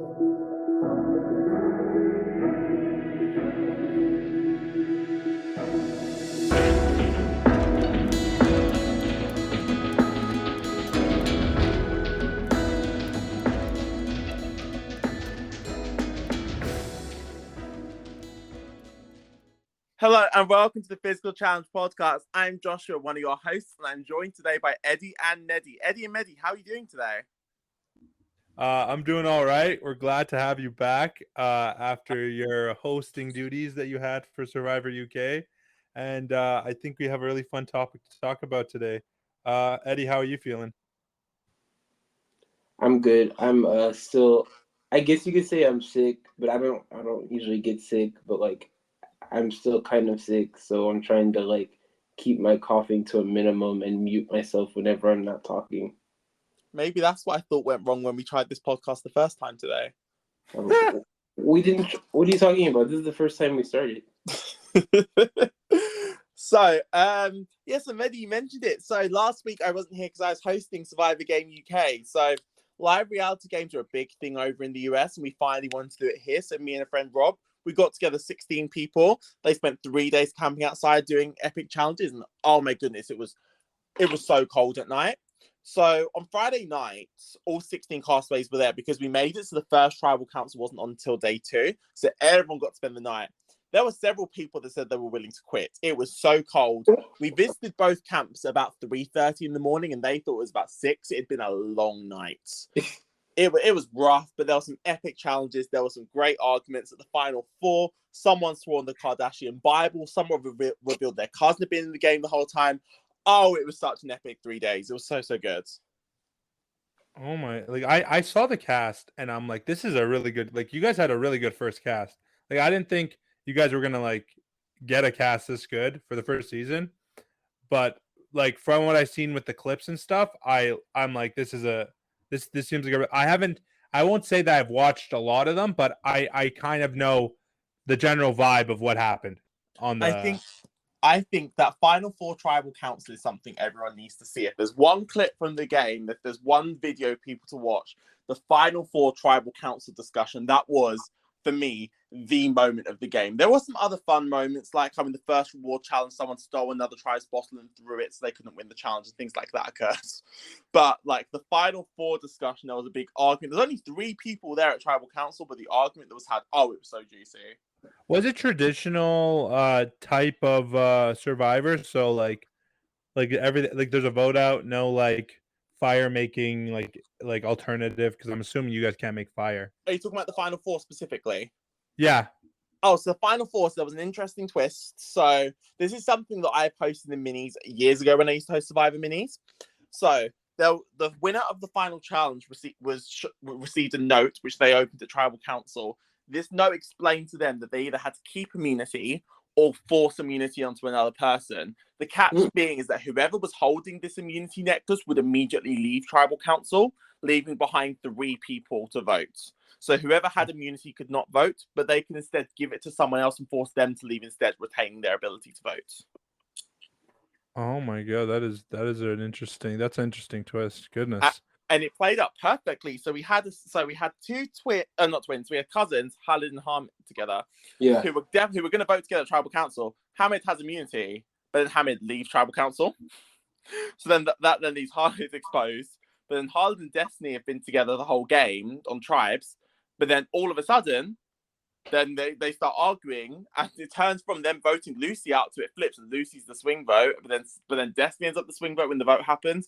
Hello and welcome to the Physical Challenge podcast. I'm Joshua, one of your hosts, and I'm joined today by Eddie and Neddy. Eddie and Neddy, how are you doing today? I'm doing all right. We're glad to have you back after your hosting duties that you had for Survivor UK. And I think we have a really fun topic to talk about today. Eddie, how are you feeling? I'm good. I'm still, I guess you could say I'm sick, but I don't usually get sick, but like I'm still kind of sick, so I'm trying to like keep my coughing to a minimum and mute myself whenever I'm not talking. Maybe that's what I thought went wrong when we tried this podcast the first time today. We didn't. What are you talking about? This is the first time we started. So, yes, and Neddy, you mentioned it. So last week I wasn't here because I was hosting Survivor Game UK. So live reality games are a big thing over in the US, and we finally wanted to do it here. So me and a friend Rob, we got together 16 people. They spent 3 days camping outside doing epic challenges, and oh my goodness, it was so cold at night. So on Friday night, all 16 castaways were there because we made it so the first tribal council wasn't on until day 2. So everyone got to spend the night. There were several people that said they were willing to quit. It was so cold. We visited both camps about 3:30 in the morning, and they thought it was about 6. It had been a long night. It was rough, but there were some epic challenges. There were some great arguments at the final 4. Someone swore on the Kardashian Bible. Someone revealed their cousin had been in the game the whole time. Oh, it was such an epic 3 days. It was so good. Oh my, like I saw the cast and I'm like, this is a really good, like you guys had a really good first cast. Like I didn't think you guys were gonna like get a cast this good for the first season. But like from what I've seen with the clips and stuff, I'm like, this seems like I won't say that I've watched a lot of them, but I kind of know the general vibe of what happened on the. I think that Final 4 Tribal Council is something everyone needs to see. If there's one clip from the game, if there's one video people to watch, the Final 4 Tribal Council discussion, that was, for me, the moment of the game. There were some other fun moments, like in the first reward challenge, someone stole another tribe's bottle and threw it so they couldn't win the challenge, and things like that occurred. But like the Final 4 discussion, there was a big argument. There's only 3 people there at Tribal Council, but the argument that was had, it was so juicy. Was it traditional type of Survivor? So like everything, like there's a vote out, no like fire making like alternative, because I'm assuming you guys can't make fire. Are you talking about the Final 4 specifically? Yeah. Oh, so the Final 4, so there was an interesting twist. So this is something that I posted in minis years ago when I used to host Survivor minis. So the winner of the final challenge received a note which they opened at Tribal Council. This note explained to them that they either had to keep immunity or force immunity onto another person. The catch being is that whoever was holding this immunity necklace would immediately leave Tribal Council, leaving behind 3 people to vote. So whoever had immunity could not vote, but they can instead give it to someone else and force them to leave instead, retaining their ability to vote. Oh my god, that's an interesting twist. Goodness. And it played up perfectly. So we had 2 not twins. We had cousins, Khalid and Hamid together. Yeah. Who were going to vote together at Tribal Council. Hamid has immunity, but then Hamid leaves Tribal Council. So then that leaves Khalid exposed. But then Khalid and Destiny have been together the whole game on tribes. But then all of a sudden, then they start arguing, and it turns from them voting Lucy out to it flips, and Lucy's the swing vote. But then Destiny ends up the swing vote when the vote happens.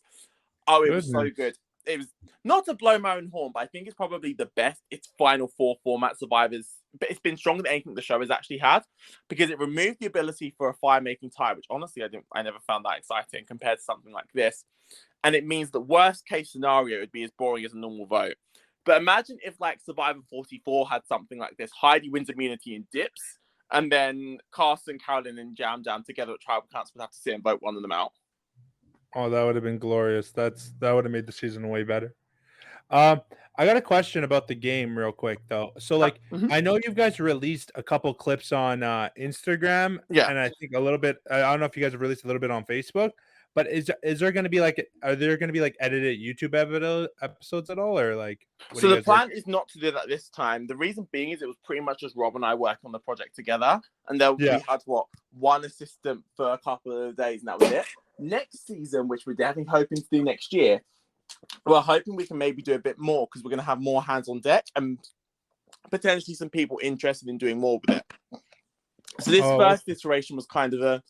Oh, it was so good. It was not to blow my own horn, but I think it's probably the best its Final 4 format Survivors. But it's been stronger than anything the show has actually had, because it removed the ability for a fire-making tie, which honestly I never found that exciting compared to something like this. And it means the worst case scenario would be as boring as a normal vote. But imagine if like Survivor 44 had something like this: Heidi wins immunity and dips, and then Carson, Carolyn, and Jam together at Tribal Council would have to sit and vote one of them out. Oh, that would have been glorious. That would have made the season way better. I got a question about the game real quick though. So like, I know you guys released a couple clips on Instagram, and I think a little bit. I don't know if you guys have released a little bit on Facebook, But is there going to be like, are there going to be like edited YouTube episodes at all, or like? So the plan is not to do that this time. The reason being is it was pretty much just Rob and I working on the project together, and then we had one assistant for a couple of days, and that was it. Next season, which we're definitely hoping to do next year, we're hoping we can maybe do a bit more because we're going to have more hands on deck and potentially some people interested in doing more with it. So this first iteration was kind of an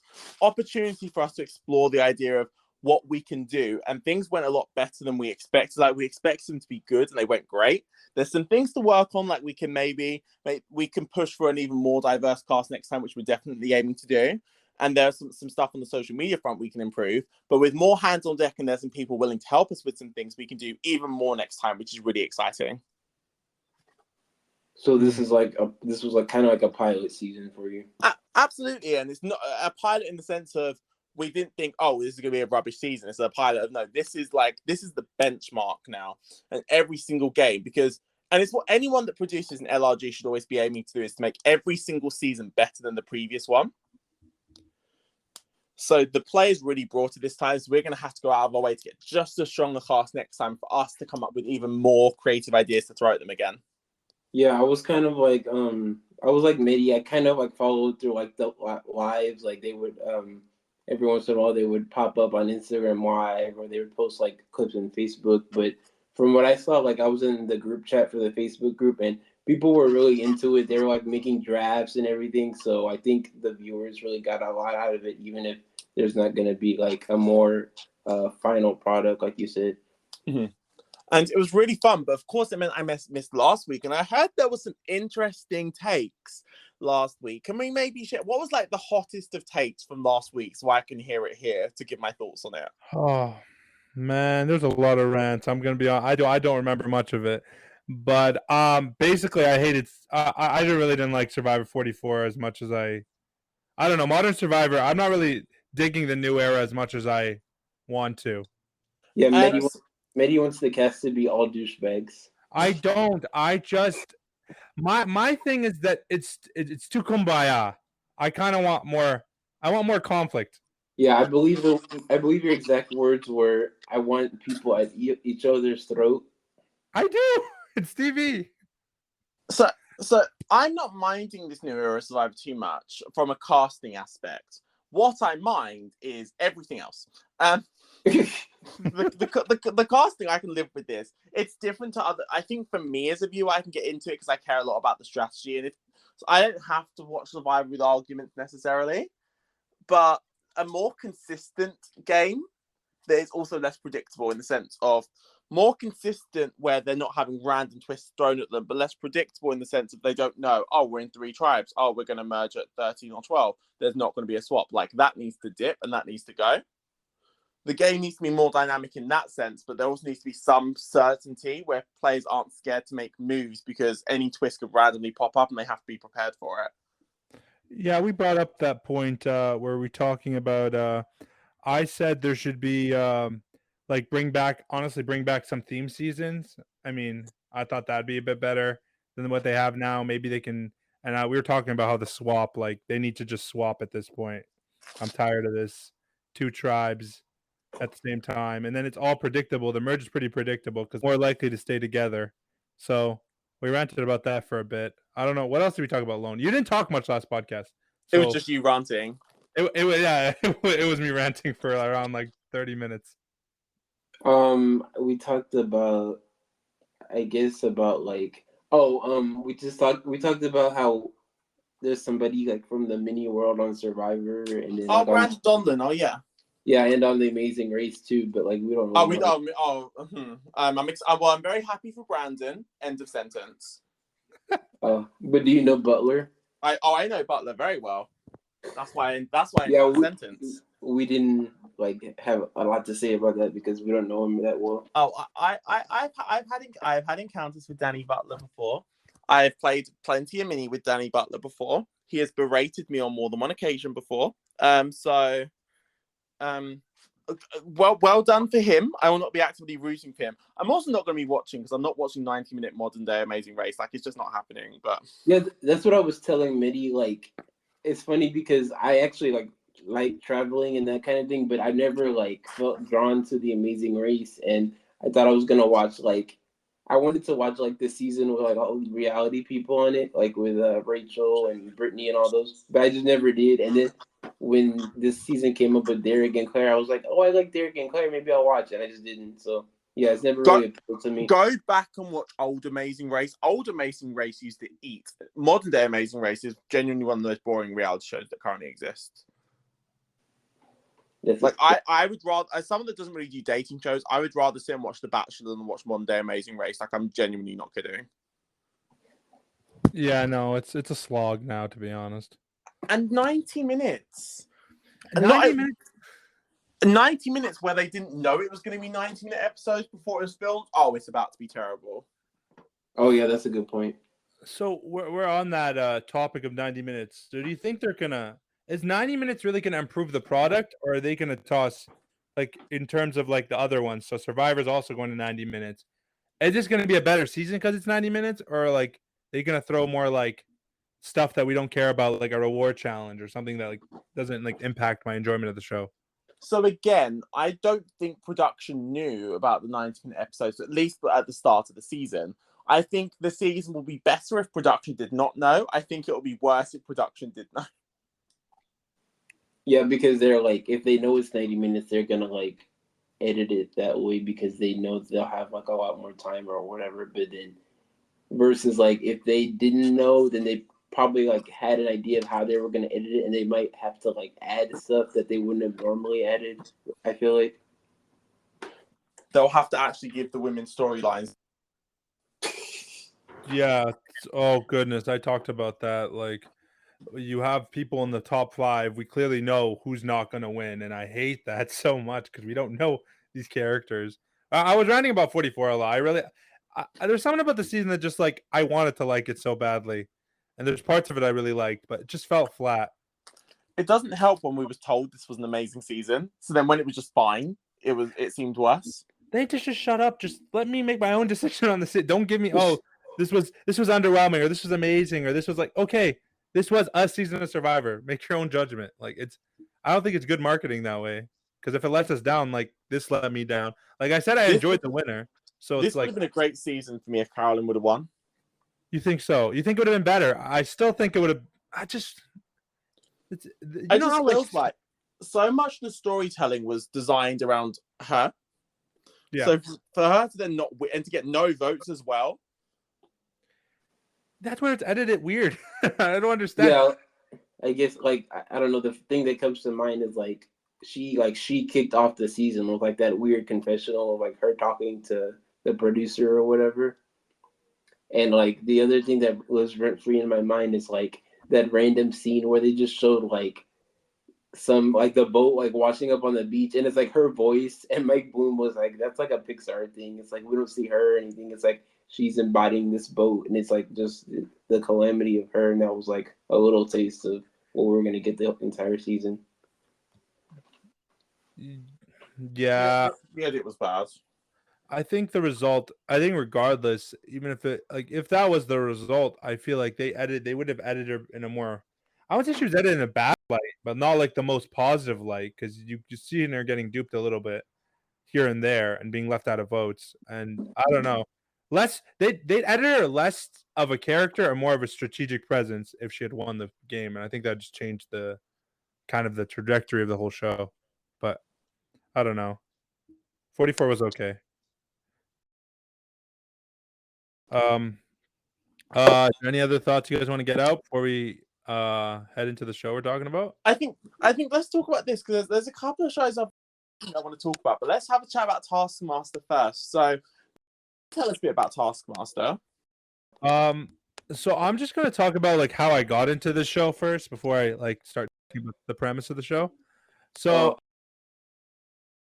opportunity for us to explore the idea of what we can do, and things went a lot better than we expected. Like, we expected them to be good and they went great. There's some things to work on, like we can push for an even more diverse cast next time, which we're definitely aiming to do. And there's some stuff on the social media front we can improve. But with more hands on deck and there's some people willing to help us with some things, we can do even more next time, which is really exciting. So this was like kind of like a pilot season for you. Absolutely, and it's not a pilot in the sense of we didn't think, oh, this is going to be a rubbish season. It's a pilot of, no, this is the benchmark now, and every single game, and it's what anyone that produces an LRG should always be aiming to do, is to make every single season better than the previous one. So the players really brought it this time, so we're going to have to go out of our way to get just a stronger cast next time for us to come up with even more creative ideas to throw at them again. Yeah, I was kind of like, I was like Midi. I kind of like followed through like the lives. Like they would, every once in a while they would pop up on Instagram Live, or they would post like clips on Facebook. But from what I saw, like I was in the group chat for the Facebook group, and people were really into it. They were like making drafts and everything. So I think the viewers really got a lot out of it, even if there's not going to be like a more final product, like you said. Mm-hmm. And it was really fun, but of course it meant I missed last week. And I heard there was some interesting takes last week. Can we maybe share what was like the hottest of takes from last week, so I can hear it here to give my thoughts on it? Oh man, there's a lot of rants. I'm gonna be honest. I don't remember much of it, but basically I hated. I really didn't like Survivor 44 as much as I don't know, Modern Survivor. I'm not really digging the new era as much as I want to. Yeah, Medi wants the cast to be all douchebags. I don't. I just my thing is that it's too kumbaya. I kind of want more. I want more conflict. Yeah, I believe your exact words were, "I want people at each other's throat." I do. It's TV. So I'm not minding this new era Survivor too much from a casting aspect. What I mind is everything else. The casting, I can live with this. It's different to other. I think for me as a viewer, I can get into it because I care a lot about the strategy, and so I don't have to watch Survivor with arguments necessarily. But a more consistent game that is also less predictable, in the sense of more consistent where they're not having random twists thrown at them, but less predictable in the sense of they don't know, oh, we're in 3 tribes, oh, we're going to merge at 13 or 12. There's not going to be a swap. Like, that needs to dip and that needs to go. The game needs to be more dynamic in that sense, but there also needs to be some certainty where players aren't scared to make moves because any twist could randomly pop up and they have to be prepared for it. Yeah, we brought up that point where we're talking about, I said there should be, like, bring back some theme seasons. I mean, I thought that'd be a bit better than what they have now. Maybe they can, and we were talking about how the swap, like, they need to just swap at this point. I'm tired of this 2 tribes at the same time, and then it's all predictable. The merge is pretty predictable because more likely to stay together. So we ranted about that for a bit. I don't know what else did we talk about. Lone, you didn't talk much last podcast. So it was just you ranting. It was me ranting for around like 30 minutes. We talked about, I guess, about like, we talked about how there's somebody like from the mini world on Survivor, and then Brandon Donlan. Oh yeah. Yeah, and on The Amazing Race too, but like we don't. Really I'm very happy for Brandon. End of sentence. But do you know Butler? I know Butler very well. That's why. Yeah, sentence. We didn't like have a lot to say about that because we don't know him that well. I've had encounters with Danny Butler before. I've played plenty of mini with Danny Butler before. He has berated me on more than one occasion before. Well done for him. I will not be actively rooting for him. I'm also not going to be watching because I'm not watching 90-minute modern day Amazing Race. Like, it's just not happening. But yeah, that's what I was telling Midi. Like, it's funny because I actually like like traveling and that kind of thing, but I never like felt drawn to The Amazing Race, and I thought I was gonna watch like I wanted to watch like this season with like all the reality people on it, like with Rachel and Brittany and all those, but I just never did. And then when this season came up with Derek and Claire, I was like, oh, I like Derek and Claire, maybe I'll watch it. I just didn't. So yeah, it's never really appealed to me. Go back and watch Old Amazing Race. Old Amazing Race used to eat. Modern day Amazing Race is genuinely one of the most boring reality shows that currently exists. Like I would rather, as someone that doesn't really do dating shows, I would rather sit and watch The Bachelor than watch Modern Day Amazing Race. Like, I'm genuinely not kidding. Yeah, no, it's a slog now, to be honest. And 90 minutes. 90 minutes where they didn't know it was going to be 90-minute episodes before it was filmed. Oh, it's about to be terrible. Oh yeah, that's a good point. So we're on that topic of 90 minutes. So do you think they're gonna? Is 90 minutes really gonna improve the product, or are they gonna toss, like in terms of like the other ones? So Survivor's also going to 90 minutes. Is this gonna be a better season because it's 90 minutes, or like they're gonna throw more like stuff that we don't care about, like a reward challenge or something that like doesn't like impact my enjoyment of the show? So again, I don't think production knew about the 90-minute episodes, at least at the start of the season. I think the season will be better if production did not know. I think it will be worse if production did know. Yeah, because they're like, if they know it's 90 minutes, they're gonna like edit it that way because they know they'll have like a lot more time or whatever. But then versus like if they didn't know, then they probably like had an idea of how they were gonna edit it, and they might have to like add stuff that they wouldn't have normally added. I feel like they'll have to actually give the women storylines. Yeah. Oh goodness, I talked about that. Like, you have people in the top 5. We clearly know who's not going to win, and I hate that so much because we don't know these characters. I was ranting about 44 a lot. There's something about the season that just like I wanted to like it so badly, and there's parts of it I really liked, but it just felt flat. It doesn't help when we was told this was an amazing season. So then when it was just fine, it seemed worse. They just shut up. Just let me make my own decision on this. Don't give me this was underwhelming, or this was amazing, or this was like okay. This was a season of Survivor. Make your own judgment. Like I don't think it's good marketing that way. Because if it lets us down, like this let me down. Like I said, I enjoyed the winner. So this it's like would have been a great season for me if Carolyn would have won. You think so? You think it would have been better? I still think it would have. I just feels like so much of the storytelling was designed around her. Yeah. So for her to then not win and to get no votes as well. That's where it's edited weird. I don't understand. Yeah, I guess like I don't know. The thing that comes to mind is like she kicked off the season with like that weird confessional of like her talking to the producer or whatever. And like the other thing that was rent free in my mind is like that random scene where they just showed like some like the boat like washing up on the beach, and it's like her voice, and Mike Bloom was like, that's like a Pixar thing. It's like we don't see her or anything. It's like she's embodying this boat, and it's like just the calamity of her, and that was like a little taste of what we're gonna get the entire season. Yeah, it was bad. I think regardless, even if if that was the result, I feel like they would have edited her in a more, I would say she was edited in a bad light, but not like the most positive light, because you see her getting duped a little bit here and there and being left out of votes. And I don't know. They'd edit her less of a character and more of a strategic presence if she had won the game. And I think that just changed the kind of the trajectory of the whole show. But I don't know. 44 was okay. Any other thoughts you guys want to get out before we head into the show we're talking about? I think let's talk about this because there's a couple of shows I want to talk about, but let's have a chat about Taskmaster first. So tell us a bit about Taskmaster. So I'm just going to talk about like how I got into this show first before I like start the premise of the show. So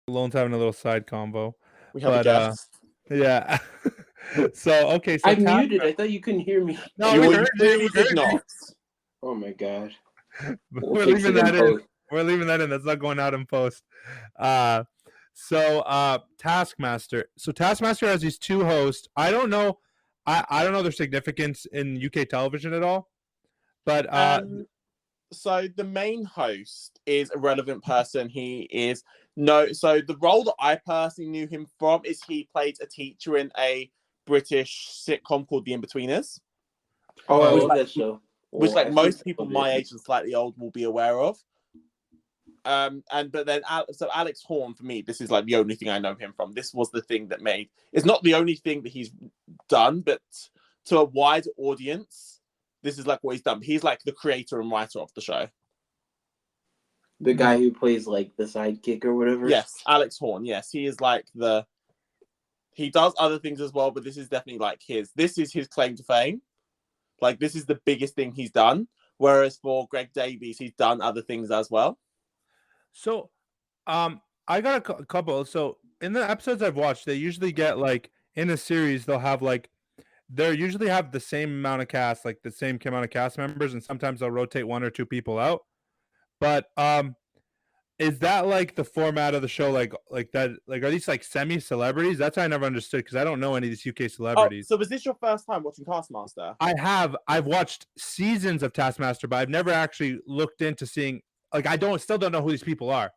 Alone's having a little side convo. We have a guest. Yeah. So okay, so I'm muted. I thought you couldn't hear me. No, we heard you. Did not. Oh my god. We're leaving that in. We're leaving that in. That's not going out in post. So Taskmaster. So Taskmaster has these two hosts. I don't know. I don't know their significance in UK television at all. But So the main host is a relevant person. So the role that I personally knew him from is he played a teacher in a British sitcom called The In-Betweeners. Oh, I Which, love like, that show. which Well, I most think people of my it. age and slightly old will be aware of. But then Alex Horne, for me, this is like the only thing I know him from. This was the thing that made. It's not the only thing that he's done, but to a wide audience, this is like what he's done. He's like the creator and writer of the show. The guy who plays like the sidekick or whatever. Yes, Alex Horne. Yes, he is like the. He does other things as well, but this is definitely like his. This is his claim to fame. Like, this is the biggest thing he's done. Whereas for Greg Davies, he's done other things as well. So, I got a couple. So in the episodes I've watched, they usually get like in a series, they'll have like they usually have the same amount of cast, like the same amount of cast members, and sometimes they'll rotate one or two people out. But is that like the format of the show? Like that? Like, are these like semi-celebrities? That's what I never understood because I don't know any of these UK celebrities. So was this your first time watching Taskmaster? I've watched seasons of Taskmaster, but I've never actually looked into seeing. Like, still don't know who these people are.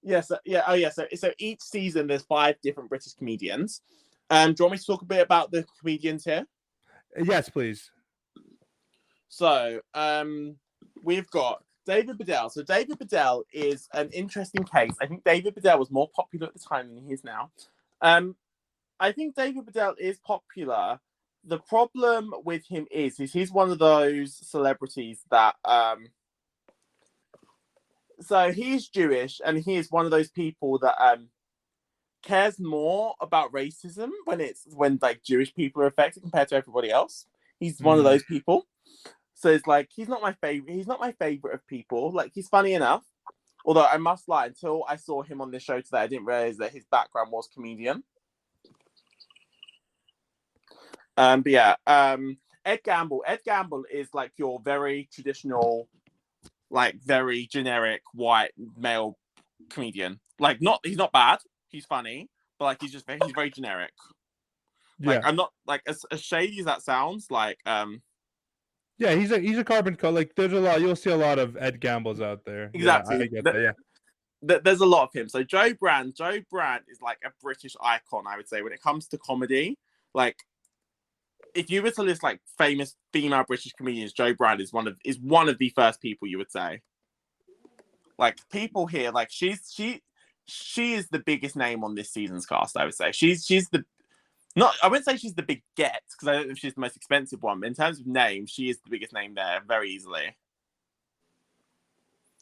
Yes, So each season there's 5 different British comedians. Do you want me to talk a bit about the comedians here? Yes, please. So we've got David Bedell. So David Bedell is an interesting case. I think David Bedell was more popular at the time than he is now. I think David Bedell is popular. The problem with him is he's one of those celebrities that so he's Jewish, and he is one of those people that cares more about racism when like Jewish people are affected compared to everybody else. He's one of those people. So it's like he's not my favorite. He's not my favorite of people. Like, he's funny enough. Although I must lie, until I saw him on this show today, I didn't realize that his background was comedian. But yeah, Ed Gamble. Ed Gamble is like your very traditional, like very generic white male comedian. Like, he's not bad. He's funny, but like he's very generic. Like, I'm not like as shady as that sounds. Like, yeah, he's a carbon cut. Like, there's a lot. You'll see a lot of Ed Gambles out there. Exactly. Yeah, I get that. Yeah. There's a lot of him. So Joe Brand is like a British icon, I would say, when it comes to comedy. Like, if you were to list like famous female British comedians, Joe Brand is one of the first people you would say. Like, people here, like she is the biggest name on this season's cast, I would say. I wouldn't say she's the big get, because I don't know if she's the most expensive one, but in terms of name, she is the biggest name there very easily.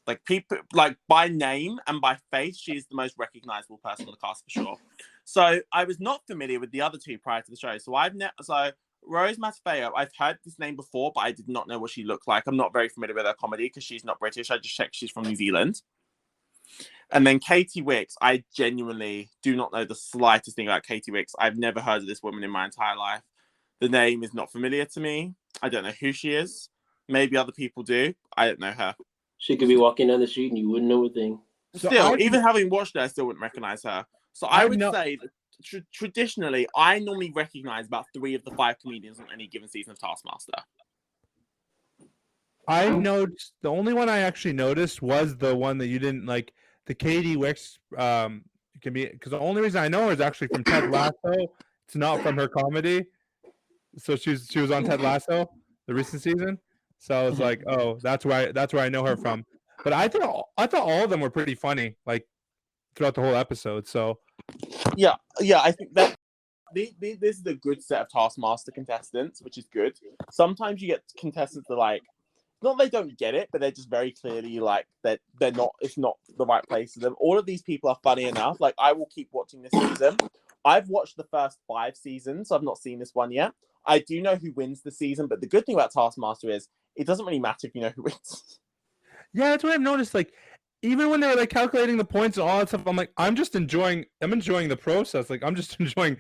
Like, people, like, by name and by face, she is the most recognizable person on the cast for sure. So I was not familiar with the other two prior to the show. So Rose Matafeo, I've heard this name before, but I did not know what she looked like. I'm not very familiar with her comedy because she's not British. I just checked she's from New Zealand. And then Katie Wicks, I genuinely do not know the slightest thing about Katie Wicks. I've never heard of this woman in my entire life. The name is not familiar to me. I don't know who she is. Maybe other people do. I don't know her. She could be walking down the street and you wouldn't know a thing. Still, even having watched her, I still wouldn't recognize her. So I would say that traditionally, I normally recognize about 3 of the 5 comedians on any given season of Taskmaster. I noticed the only one I actually noticed was the one that you didn't like. The Katie Wicks can be, because the only reason I know her is actually from Ted Lasso. It's not from her comedy. So she was on Ted Lasso, the recent season. So I was like, oh, that's where I know her from. But I thought all of them were pretty funny, like throughout the whole episode. So yeah, I think that this is a good set of Taskmaster contestants, which is good. Sometimes you get contestants that like, not they don't get it, but they're just very clearly like that they're not. It's not the right place for them. All of these people are funny enough. Like, I will keep watching this season. I've watched the first 5 seasons, so I've not seen this one yet. I do know who wins the season, but the good thing about Taskmaster is it doesn't really matter if you know who wins. Yeah, that's what I've noticed. Like, even when they were like calculating the points and all that stuff, I'm like, I'm enjoying the process. Like, I'm just enjoying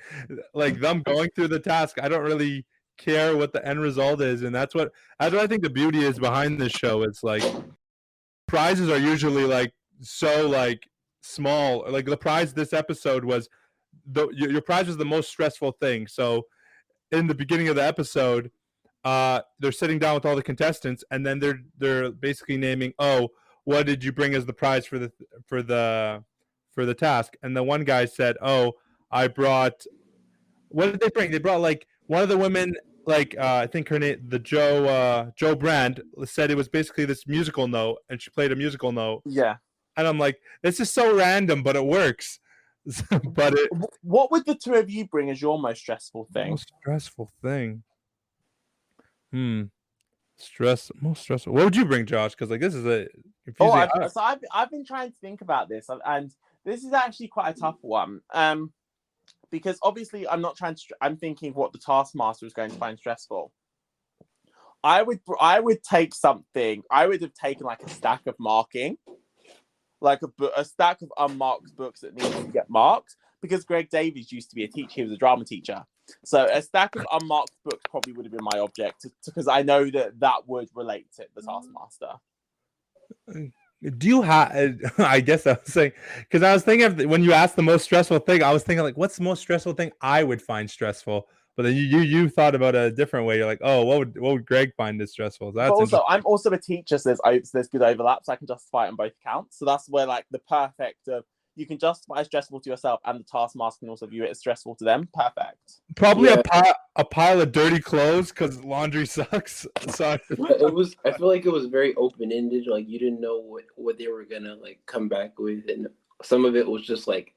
like them going through the task. I don't really care what the end result is, and that's what I think the beauty is behind this show. It's like prizes are usually like so like small. Like, the prize this episode was your prize was the most stressful thing. So in the beginning of the episode, they're sitting down with all the contestants, and then they're basically naming, oh, what did you bring as the prize for the task? And the one guy said, oh, I brought. What did they bring? They brought like one of the women, like I think her name, the Joe Brand, said it was basically this musical note, and she played a musical note. Yeah. And I'm like, this is so random, but it works. But what would the two of you bring as your most stressful thing? Most stressful thing. Most stressful. What would you bring, Josh? Because like this is a confusing. So I've been trying to think about this, and this is actually quite a tough one. Because obviously I'm thinking what the Taskmaster is going to find stressful. I would take something. I would have taken like a stack of marking, like a stack of unmarked books that need to get marked. Because Greg Davies used to be a teacher; he was a drama teacher. So a stack of unmarked books probably would have been my object, because I know that would relate to the Taskmaster. Do you have? I guess I was saying, because I was thinking of when you asked the most stressful thing, I was thinking like, what's the most stressful thing I would find stressful? But then you thought about it a different way. You're like, oh, what would Greg find this stressful? That's also, I'm also a teacher, so there's good overlap, so I can justify it on both accounts. So that's where like the perfect of you can justify stressful to yourself, and the Taskmaster can also view it as stressful to them. Perfect. Probably a pile of dirty clothes because laundry sucks. Sorry. I feel like it was very open ended. Like you didn't know what they were gonna like come back with, and some of it was just like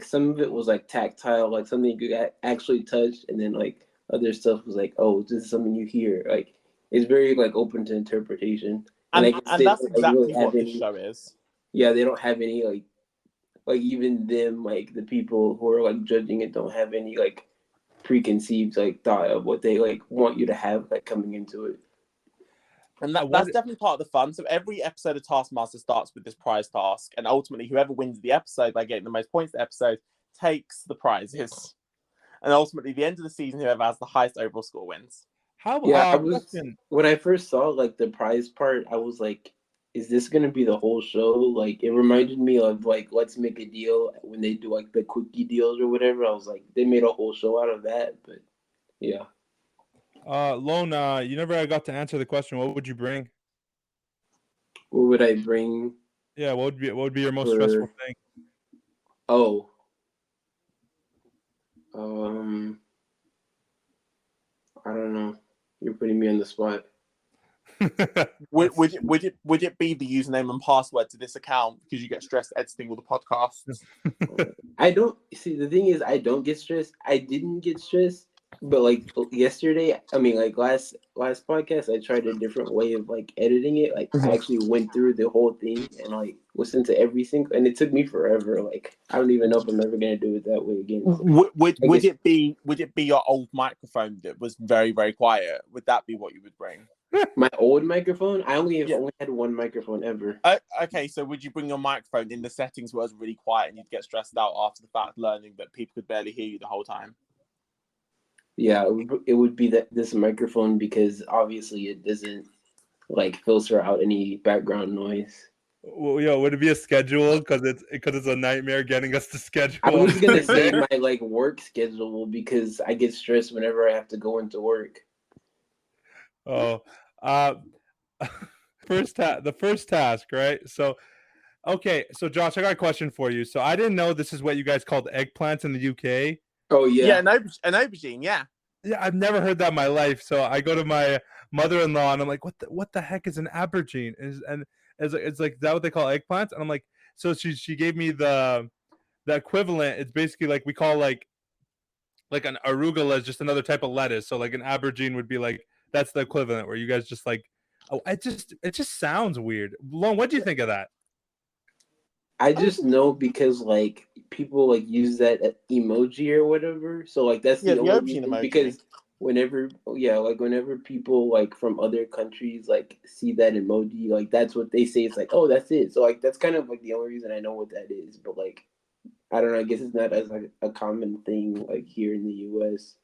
some of it was like tactile, like something you could actually touch, and then like other stuff was like, oh, this is something you hear. Like it's very like open to interpretation, and that's exactly what this show is. Yeah, they don't have any like even them, like the people who are like judging it don't have any like preconceived like thought of what they like want you to have like coming into it. And that's definitely part of the fun. So every episode of Taskmaster starts with this prize task, and ultimately whoever wins the episode by getting the most points in the episode takes the prizes. And ultimately, the end of the season, whoever has the highest overall score wins. When I first saw like the prize part, I was like, is this gonna be the whole show? Like it reminded me of like Let's Make a Deal when they do like the quickie deals or whatever. I was like, they made a whole show out of that, but yeah. Lone, you never got to answer the question. What would you bring? What would I bring? Yeah, what would be your most stressful thing? Oh. I don't know. You're putting me on the spot. would it be the username and password to this account because you get stressed editing all the podcasts? I don't see. The thing is, I don't get stressed. I didn't get stressed, but like yesterday, I mean, like last podcast, I tried a different way of like editing it. Like I actually went through the whole thing and like listened to every single, and it took me forever. Like I don't even know if I'm ever gonna do it that way again. Would it be your old microphone that was very, very quiet? Would that be what you would bring? My old microphone? I only had one microphone ever. Okay, so would you bring your microphone in the settings where it was really quiet and you'd get stressed out after the fact, learning that people could barely hear you the whole time? Yeah, it would be this microphone because obviously it doesn't like filter out any background noise. Well, would it be a schedule? Because it's a nightmare getting us to schedule. I was gonna say my like work schedule because I get stressed whenever I have to go into work. Oh, the first task, right? So, okay, so Josh, I got a question for you. So I didn't know this is what you guys called eggplants in the UK. Oh yeah, an aubergine, yeah. Yeah, I've never heard that in my life. So I go to my mother-in-law and I'm like, what the heck is an aubergine? It's like, is that what they call eggplants? And I'm like, so she gave me the equivalent. It's basically like we call like an arugula is just another type of lettuce. So like an aubergine would be like. That's the equivalent where you guys just like, it just sounds weird. Lone, what do you think of that? I just know because like people like use that emoji or whatever. So like that's the only reason, because whenever people like from other countries like see that emoji, like that's what they say. It's like, oh, that's it. So like that's kind of like the only reason I know what that is. But like, I don't know. I guess it's not as like a common thing like here in the U.S.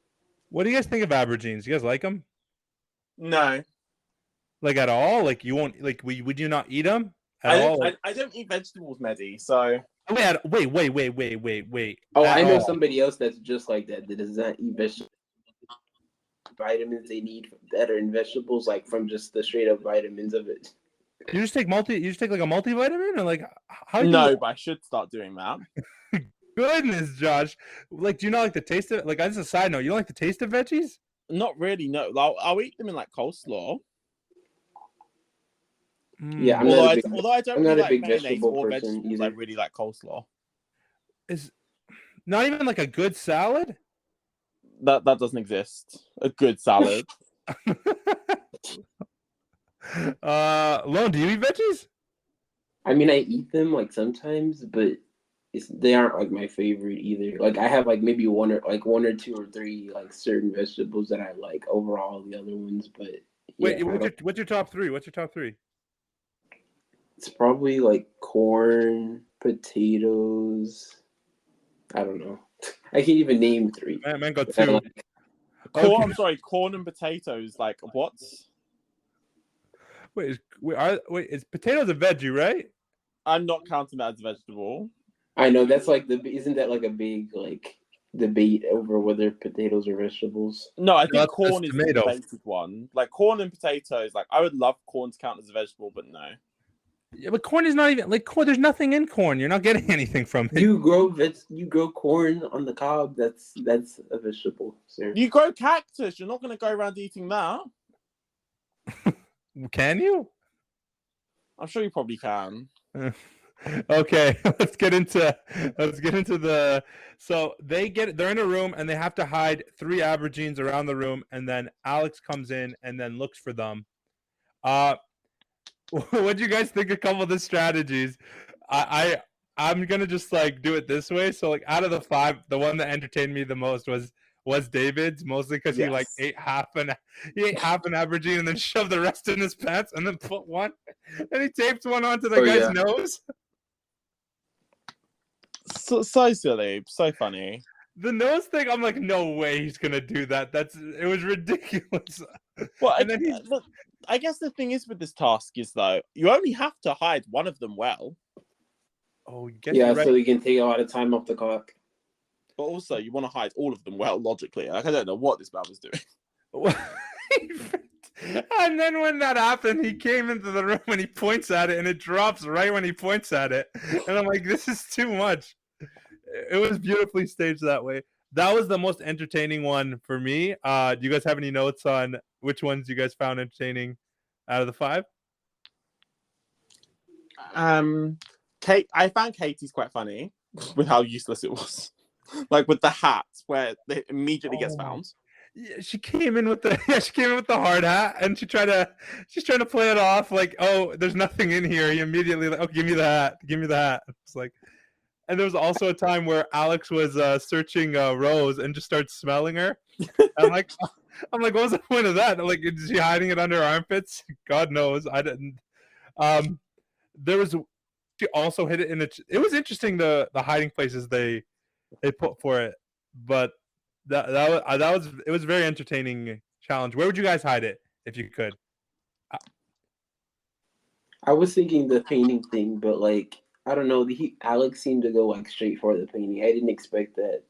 What do you guys think of aubergines? You guys like them? No. Like at all? Like you won't like? Would you not eat them at all? I don't eat vegetables, Mehdi. So wait. Oh, I know somebody else that's just like that. That does not eat vegetables. vitamins they need that are in vegetables, like from just the straight up vitamins of it. You just take like a multivitamin, or like how do No, you? but I should start doing that. Goodness, Josh. Like, do you not like the taste of? Like, as a side note, you don't like the taste of veggies? Not really. No, I'll eat them in like coleslaw. Yeah, Mm. Although I don't I'm really not a like big mayonnaise vegetable or person vegetables, I either. really like coleslaw. Is not even like a good salad. That doesn't exist. A good salad. Lone, do you eat veggies? I mean, I eat them like sometimes, but they aren't like my favorite either. Like I have like maybe one or two or three like certain vegetables that I like over all the other ones. But Wait, yeah, what's your top three? What's your top three? it's probably like corn, potatoes. I don't know. I can't even name three. Man got I two. like- Corn. Okay. I'm sorry, corn and potatoes. Like what? Wait, is potatoes a veggie, right? I'm not counting that as a vegetable. I know that's like isn't that like a big like debate over whether potatoes are vegetables? No, I think That's corn is the tomato. debated one. Like corn and potatoes. Like I would love corn to count as a vegetable, but no. Yeah, but corn is not even like corn. There's nothing in corn. You're not getting anything from it. You grow corn on the cob. That's a vegetable, sir. You grow cactus. You're not going to go around eating that. Can you? I'm sure you probably can. Okay, let's get into the. So they're in a room and they have to hide 3 Aborigines around the room, and then Alex comes in and then looks for them. What do you guys think a couple of the strategies? I'm gonna just like do it this way. So like out of the 5, the one that entertained me the most was David's, mostly because he like ate half an Aborigine and then shoved the rest in his pants and then put one and he taped one onto the guy's nose. So silly, so funny. The nose thing, I'm like, no way he's gonna do that. It was ridiculous. Well, I guess the thing is with this task is though, you only have to hide one of them well. Oh, yeah, right. So you can take a lot of time off the clock. But also, you want to hide all of them well, logically. Like, I don't know what this man was doing. And then when that happened, he came into the room and he points at it, and it drops right when he points at it. And I'm like, this is too much. It was beautifully staged that way. That was the most entertaining one for me. Do you guys have any notes on which ones you guys found entertaining out of the 5? I found Katie's quite funny with how useless it was. Like with the hat where it immediately gets found. Yeah, she came in with the hard hat, and she's trying to play it off like, oh, there's nothing in here. He immediately like, oh, give me the hat. It's like, and there was also a time where Alex was searching Rose and just starts smelling her. I'm like, what was the point of that? Like, is she hiding it under her armpits? God knows, I didn't. She also hid it in it was interesting the hiding places they put for it, but it was a very entertaining challenge. Where would you guys hide it if you could? I was thinking the painting thing, but like I don't know. Alex seemed to go like straight for the painting. I didn't expect that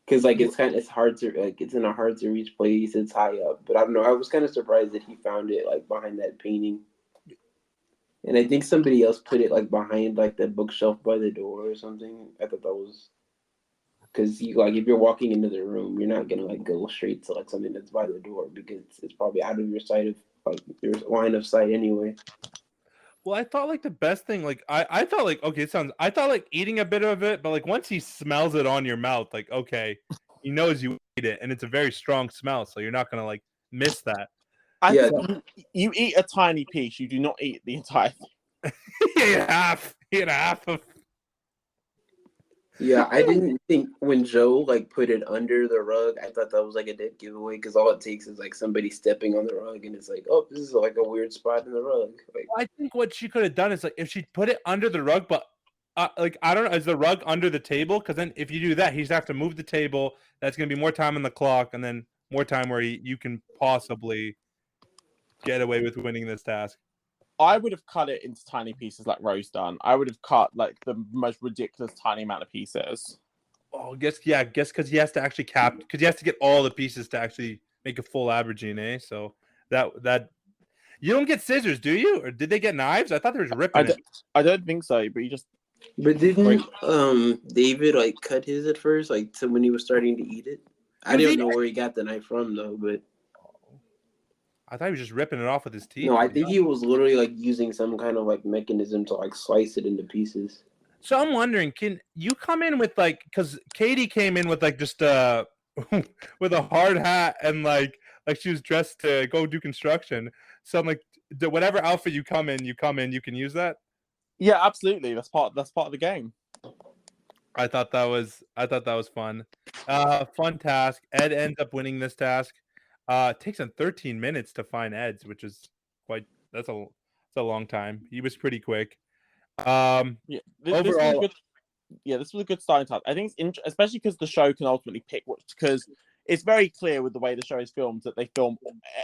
because like it's hard to like it's in a hard to reach place. It's high up, but I don't know. I was kind of surprised that he found it like behind that painting. And I think somebody else put it like behind like the bookshelf by the door or something. I thought that was because if you're walking into the room, you're not gonna like go straight to like something that's by the door because it's probably out of your sight of like your line of sight anyway. Well, I thought like the best thing, like I thought like I thought like eating a bit of it, but like once he smells it on your mouth, like okay, he knows you eat it, and it's a very strong smell, so you're not gonna like miss that. You eat a tiny piece. You do not eat the entire thing. He ate half of. Yeah, I didn't think when Joe like put it under the rug, I thought that was like a dead giveaway because all it takes is like somebody stepping on the rug and it's like, oh, this is like a weird spot in the rug. Like, I think what she could have done is like if she put it under the rug, but like I don't know, is the rug under the table? Because then if you do that, he's have to move the table. That's gonna be more time on the clock, and then more time where you can possibly get away with winning this task. I would have cut it into tiny pieces like Rose done. I would have cut like the most ridiculous tiny amount of pieces. Oh, guess because he has to actually because he has to get all the pieces to actually make a full averaging, eh? So that you don't get scissors, do you? Or did they get knives? I thought they were ripping it. I don't think so, but you just. But didn't David like cut his at first, like to when he was starting to eat it? I didn't know where he got the knife from though, but I thought he was just ripping it off with his teeth. no, I think he was literally like using some kind of like mechanism to like slice it into pieces. So I'm wondering, can you come in with like, because Katie came in with like just with a hard hat and like she was dressed to go do construction. So I'm like, whatever outfit you come in, you can use that. Yeah, absolutely. That's part of the game. I thought that was fun. Fun task. Ed ends up winning this task. It takes him 13 minutes to find Ed's, which is that's a long time. He was pretty quick. This was a good starting task. I think it's especially because the show can ultimately pick because it's very clear with the way the show is filmed that they film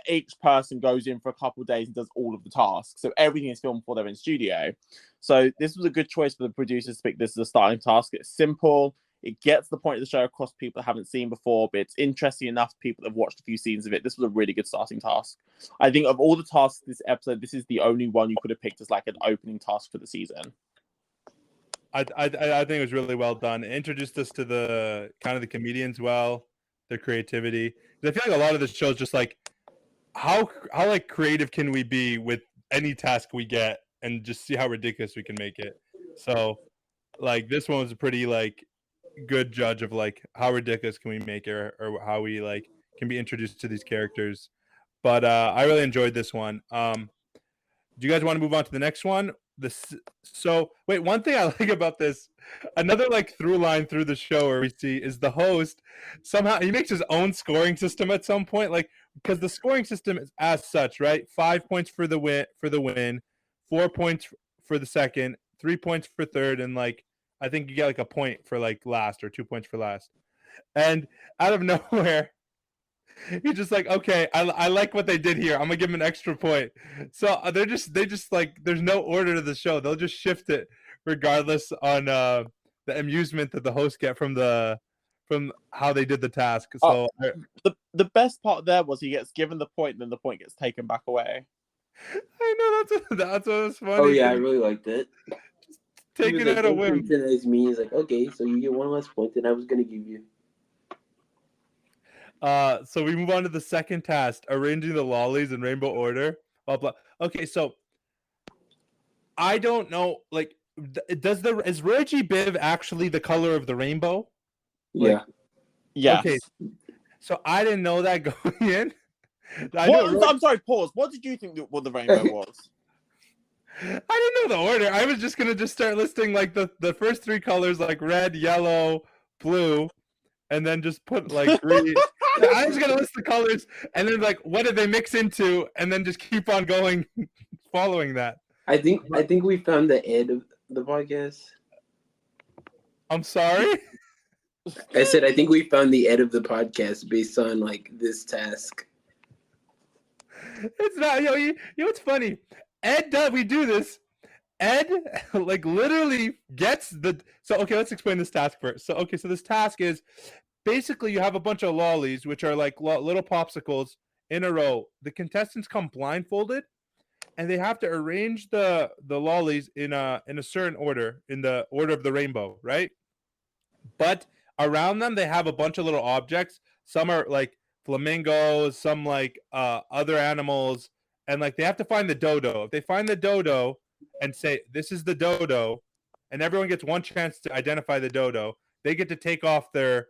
each person goes in for a couple of days and does all of the tasks. So everything is filmed before they're in studio. So this was a good choice for the producers to pick this as a starting task. It's simple. It gets the point of the show across people that haven't seen before, but it's interesting enough to people that have watched a few scenes of it. This was a really good starting task. I think of all the tasks this episode, this is the only one you could have picked as like an opening task for the season. I think it was really well done. It introduced us to the kind of the comedians well, their creativity. I feel like a lot of the shows just like how like creative can we be with any task we get and just see how ridiculous we can make it. So like this one was a pretty like good judge of like how ridiculous can we make it or how we like can be introduced to these characters. But I really enjoyed this one. Do you guys want to move on to the next one? So wait, one thing I like about this, another like through line through the show where we see is the host somehow he makes his own scoring system at some point, like because the scoring system is as such, right? 5 points for the win, 4 points for the second, 3 points for third, and like I think you get like a point for like last or 2 points for last. And out of nowhere, he's just like, okay, I like what they did here. I'm gonna give him an extra point. So they just like there's no order to the show. They'll just shift it regardless on the amusement that the hosts get from how they did the task. So the best part there was he gets given the point, and then the point gets taken back away. I know that's what was funny. Oh yeah, I really liked it. Taking it a whim. As me, he's like, okay, so you get one less point than I was gonna give you. So we move on to the second task, arranging the lollies in rainbow order. Blah, blah. Okay, so I don't know, like, is Reggie Biv actually the color of the rainbow? Yeah. Yeah. Okay. So I didn't know that going in. I'm sorry, pause. What did you think what the rainbow was? I didn't know the order. I was just gonna start listing like the first three colors, like red, yellow, blue, and then just put like green. I was gonna list the colors and then like what did they mix into, and then just keep on going, following that. I think we found the Ed of the podcast. I'm sorry. I said I think we found the Ed of the podcast based on like this task. It's not you know what's funny? Ed we do this. Ed like literally gets so okay, let's explain this task first. So this task is basically you have a bunch of lollies, which are like little popsicles in a row. The contestants come blindfolded, and they have to arrange the lollies in a certain order, in the order of the rainbow, right? But around them, they have a bunch of little objects. Some are like flamingos, some like other animals, and like they have to find the dodo. If they find the dodo and say this is the dodo, and everyone gets one chance to identify the dodo, they get to take off their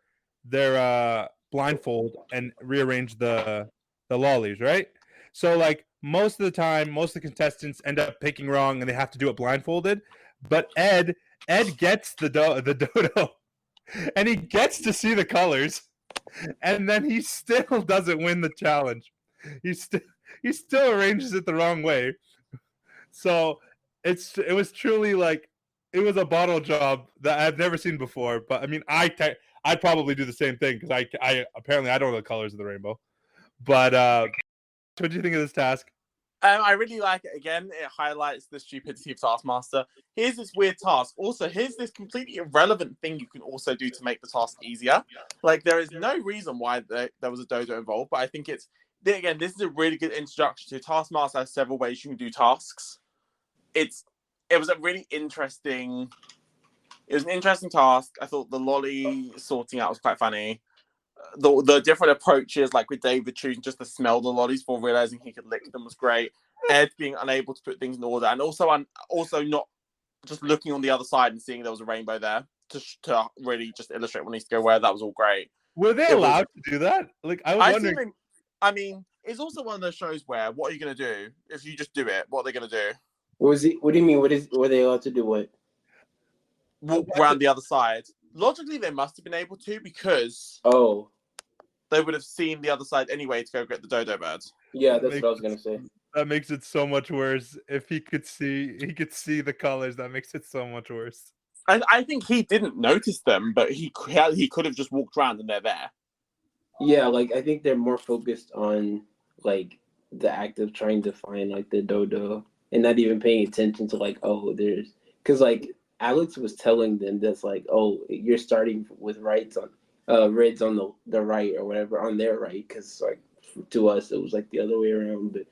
blindfold and rearrange the lollies, right? So like most of the time, most of the contestants end up picking wrong and they have to do it blindfolded. But Ed gets the dodo and he gets to see the colors, and then he still doesn't win the challenge. He still arranges it the wrong way. So it was truly like it was a bottle job that I've never seen before. But I mean, I'd probably do the same thing because I apparently I don't know the colors of the rainbow. But what do you think of this task? I really like it. Again, it highlights the stupidity of Taskmaster. Here's this weird task. Also, here's this completely irrelevant thing you can also do to make the task easier. Like, there is no reason why there was a dodo involved, but I think it's, again, this is a really good introduction to Taskmaster. Has several ways you can do tasks. It was a really interesting... It was an interesting task. I thought the lolly sorting out was quite funny. The different approaches, like with David choosing just to smell the lollies before realizing he could lick them, was great. Ed being unable to put things in order, and also not just looking on the other side and seeing there was a rainbow there to really just illustrate what needs to go where. That was all great. Were they allowed to do that? Like, I was wondering. I mean, it's also one of those shows where what are you going to do if you just do it? What are they going to do? What do you mean? Were they allowed to do what? Walk around the other side. Logically, they must have been able to because they would have seen the other side anyway to go get the dodo birds. Yeah, that's what I was gonna say. That makes it so much worse. If he could see the colors, that makes it so much worse. I think he didn't notice them, but he could have just walked around and they're there. Yeah, like I think they're more focused on like the act of trying to find like the dodo and not even paying attention to like there's because like Alex was telling them that's like you're starting with reds on the right or whatever on their right because like to us it was like the other way around. But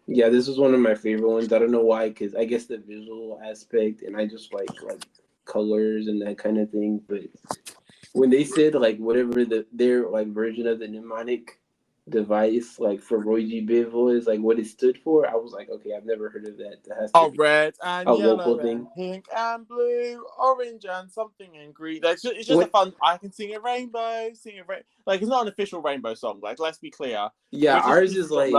yeah, this was one of my favorite ones. I don't know why, because I guess the visual aspect and I just like colors and that kind of thing. But when they said like whatever their like version of the mnemonic device like for Roy G. Biv is like what it stood for, I was like, okay, I've never heard of that. That has to be red and yellow thing. And pink and blue, orange and something and green. It's just a fun. I can sing a rainbow, like it's not an official rainbow song. Like let's be clear. Yeah, ours is like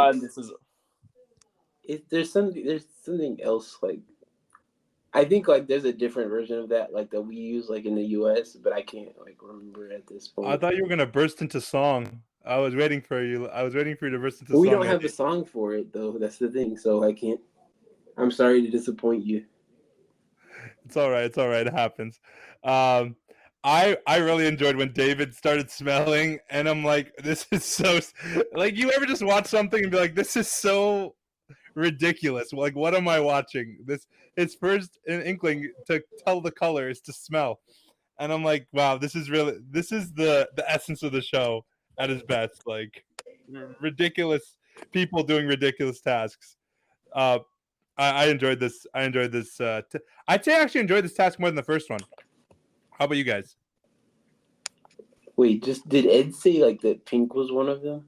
there's something else like. I think like there's a different version of that like that we use like in the US, but I can't like remember at this point. I thought you were gonna burst into song. I was waiting for you. I was waiting for you to burst into song. We don't have a song for it though. That's the thing. So I can't. I'm sorry to disappoint you. It's all right. It's all right. It happens. I really enjoyed when David started smelling, and I'm like, this is so like you ever just watch something and be like, this is so ridiculous. Like, what am I watching? His first inkling to tell the color is to smell, and I'm like, wow, this is the essence of the show at its best. Like ridiculous people doing ridiculous tasks. I enjoyed this. I'd say I actually enjoyed this task more than the first one. How about you guys? Wait, did Ed say like that pink was one of them?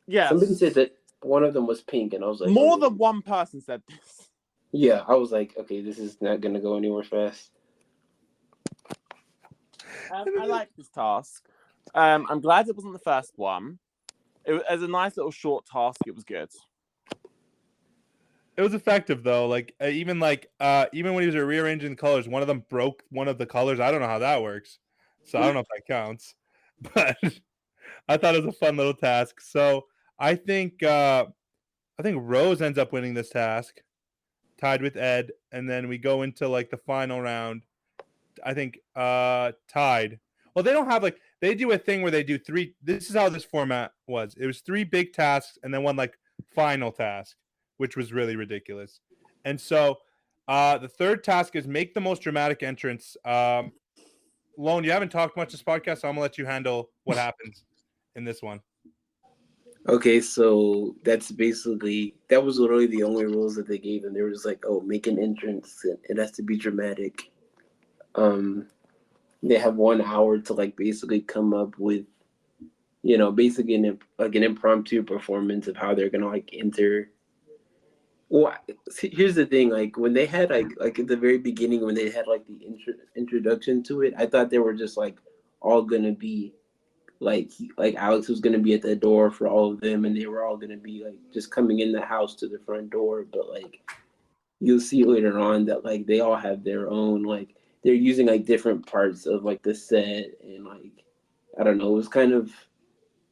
Yeah. Somebody said that one of them was pink, and I was like, more than one person said this. Yeah, I was like, okay, this is not gonna go anywhere fast. I like this task. I'm glad it wasn't the first one. It was as a nice little short task. It was good. It was effective though. Like even when he was rearranging the colors, one of them broke one of the colors. I don't know how that works, so I don't know if that counts. But I thought it was a fun little task. So I think Rose ends up winning this task, tied with Ed, and then we go into like the final round. I think tied. Well, they don't have like they do a thing where they do three. This is how this format was. It was 3 big tasks and then one like final task, which was really ridiculous. And so the third task is make the most dramatic entrance. Lone, you haven't talked much this podcast, so I'm gonna let you handle what happens in this one. Okay, so that was literally the only rules that they gave, and they were just like, make an entrance. It has to be dramatic. They have 1 hour to like basically come up with, basically an impromptu performance of how they're gonna like enter. Well, here's the thing: like when they had like at the very beginning when they had like the introduction to it, I thought they were just like all gonna be like Alex was gonna be at the door for all of them, and they were all gonna be like just coming in the house to the front door. But like you'll see later on that like they all have their own like they're using like different parts of like the set, and like I don't know, it was kind of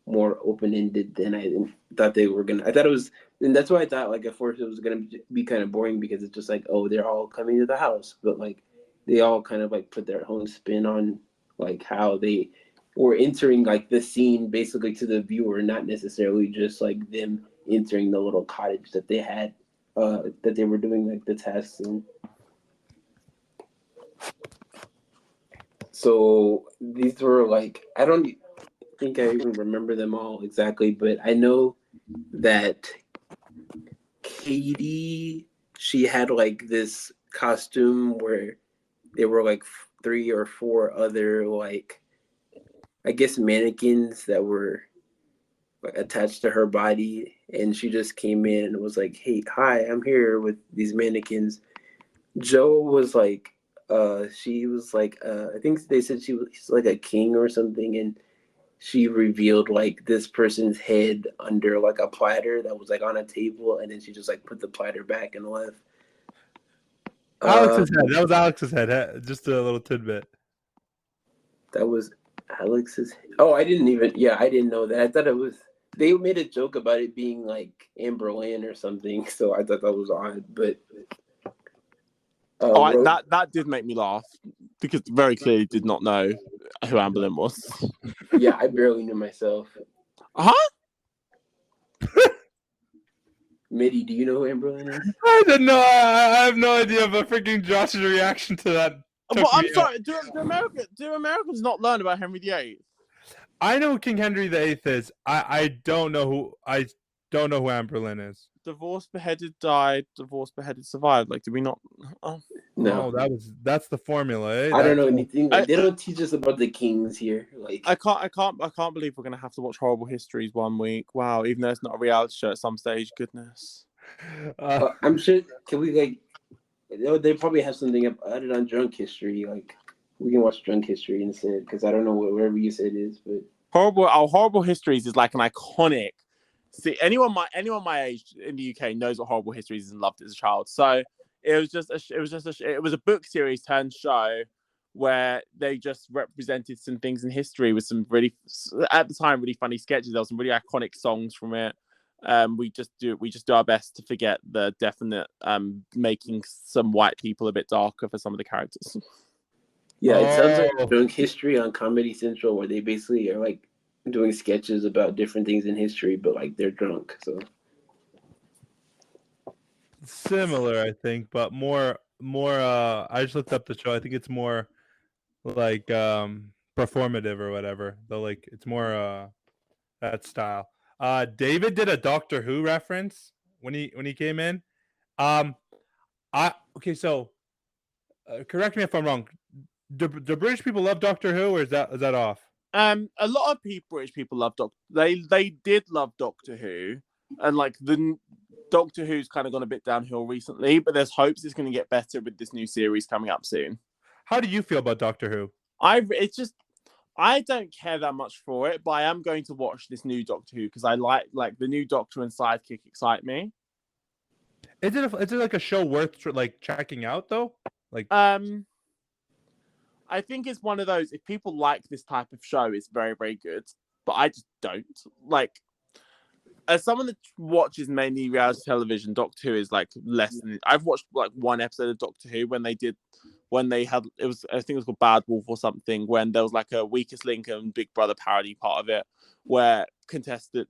more open-ended than I thought they were gonna. I thought it was, and that's why I thought like at first it was gonna be kind of boring because it's just like they're all coming to the house, but like they all kind of like put their own spin on like how they were entering like the scene basically to the viewer, not necessarily just like them entering the little cottage that they had, that they were doing like the tasks in. So these were like, I don't think I even remember them all exactly, but I know that Katie, she had like this costume where there were like 3 or 4 other like, I guess, mannequins that were like attached to her body, and she just came in and was like, "Hey, hi, I'm here with these mannequins." Joe was like, she was like, I think they said she was like a king or something, and she revealed like this person's head under like a platter that was like on a table, and then she just like put the platter back and left. Alex's head. That was Alex's head. Just a little tidbit. That was Alex's. Oh, I didn't even. Yeah, I didn't know that. I thought it was. They made a joke about it being like Amber Lynn or something, so I thought that was odd. But that did make me laugh because very clearly did not know who Amber Lynn was. Yeah, I barely knew myself. Huh? Mitty, do you know who Amber Lynn is? I didn't know. I have no idea, but freaking Josh's reaction to that. Well, I'm sorry. Do Americans not learn about Henry VIII? I know who King Henry VIII is. I don't know who Amber Lynn is. Divorced, beheaded, died. Divorced, beheaded, survived. Like, did we not? Oh. No, that's the formula. Eh? I don't know anything. Like, they don't teach us about the kings here. Like, I can't believe we're gonna have to watch Horrible Histories one week. Wow, even though it's not a reality show at some stage. Goodness. I'm sure. Can we like? They probably have something added on Drunk History. Like, we can watch Drunk History instead, because I don't know wherever you said it is, but Horrible Histories is like an iconic. See, anyone my age in the UK knows what Horrible Histories is and loved it as a child. So it was a book series turned show where they just represented some things in history with some really, at the time, really funny sketches. There were some really iconic songs from it. We just do our best to forget the definite making some white people a bit darker for some of the characters. Yeah, it sounds like Drunk History on Comedy Central, where they basically are like doing sketches about different things in history, but like they're drunk. So similar, I think, but more. I just looked up the show. I think it's more like performative or whatever. Though, like, it's more that style. David did a Doctor Who reference when he came in. So correct me if I'm wrong. Do British people love Doctor Who, or is that off? A lot of British people love They did love Doctor Who, and like the Doctor Who's kind of gone a bit downhill recently, but there's hopes it's going to get better with this new series coming up soon. How do you feel about Doctor Who? I don't care that much for it, but I am going to watch this new Doctor Who because I like the new Doctor and Sidekick excite me. Is it like a show worth like checking out though? Like I think it's one of those, if people like this type of show, it's very, very good. But I just don't. Like, as someone that watches mainly reality television, Doctor Who is like less than... I've watched like one episode of Doctor Who when they had... I think it was called Bad Wolf or something, when there was like a Weakest Link and Big Brother parody part of it, where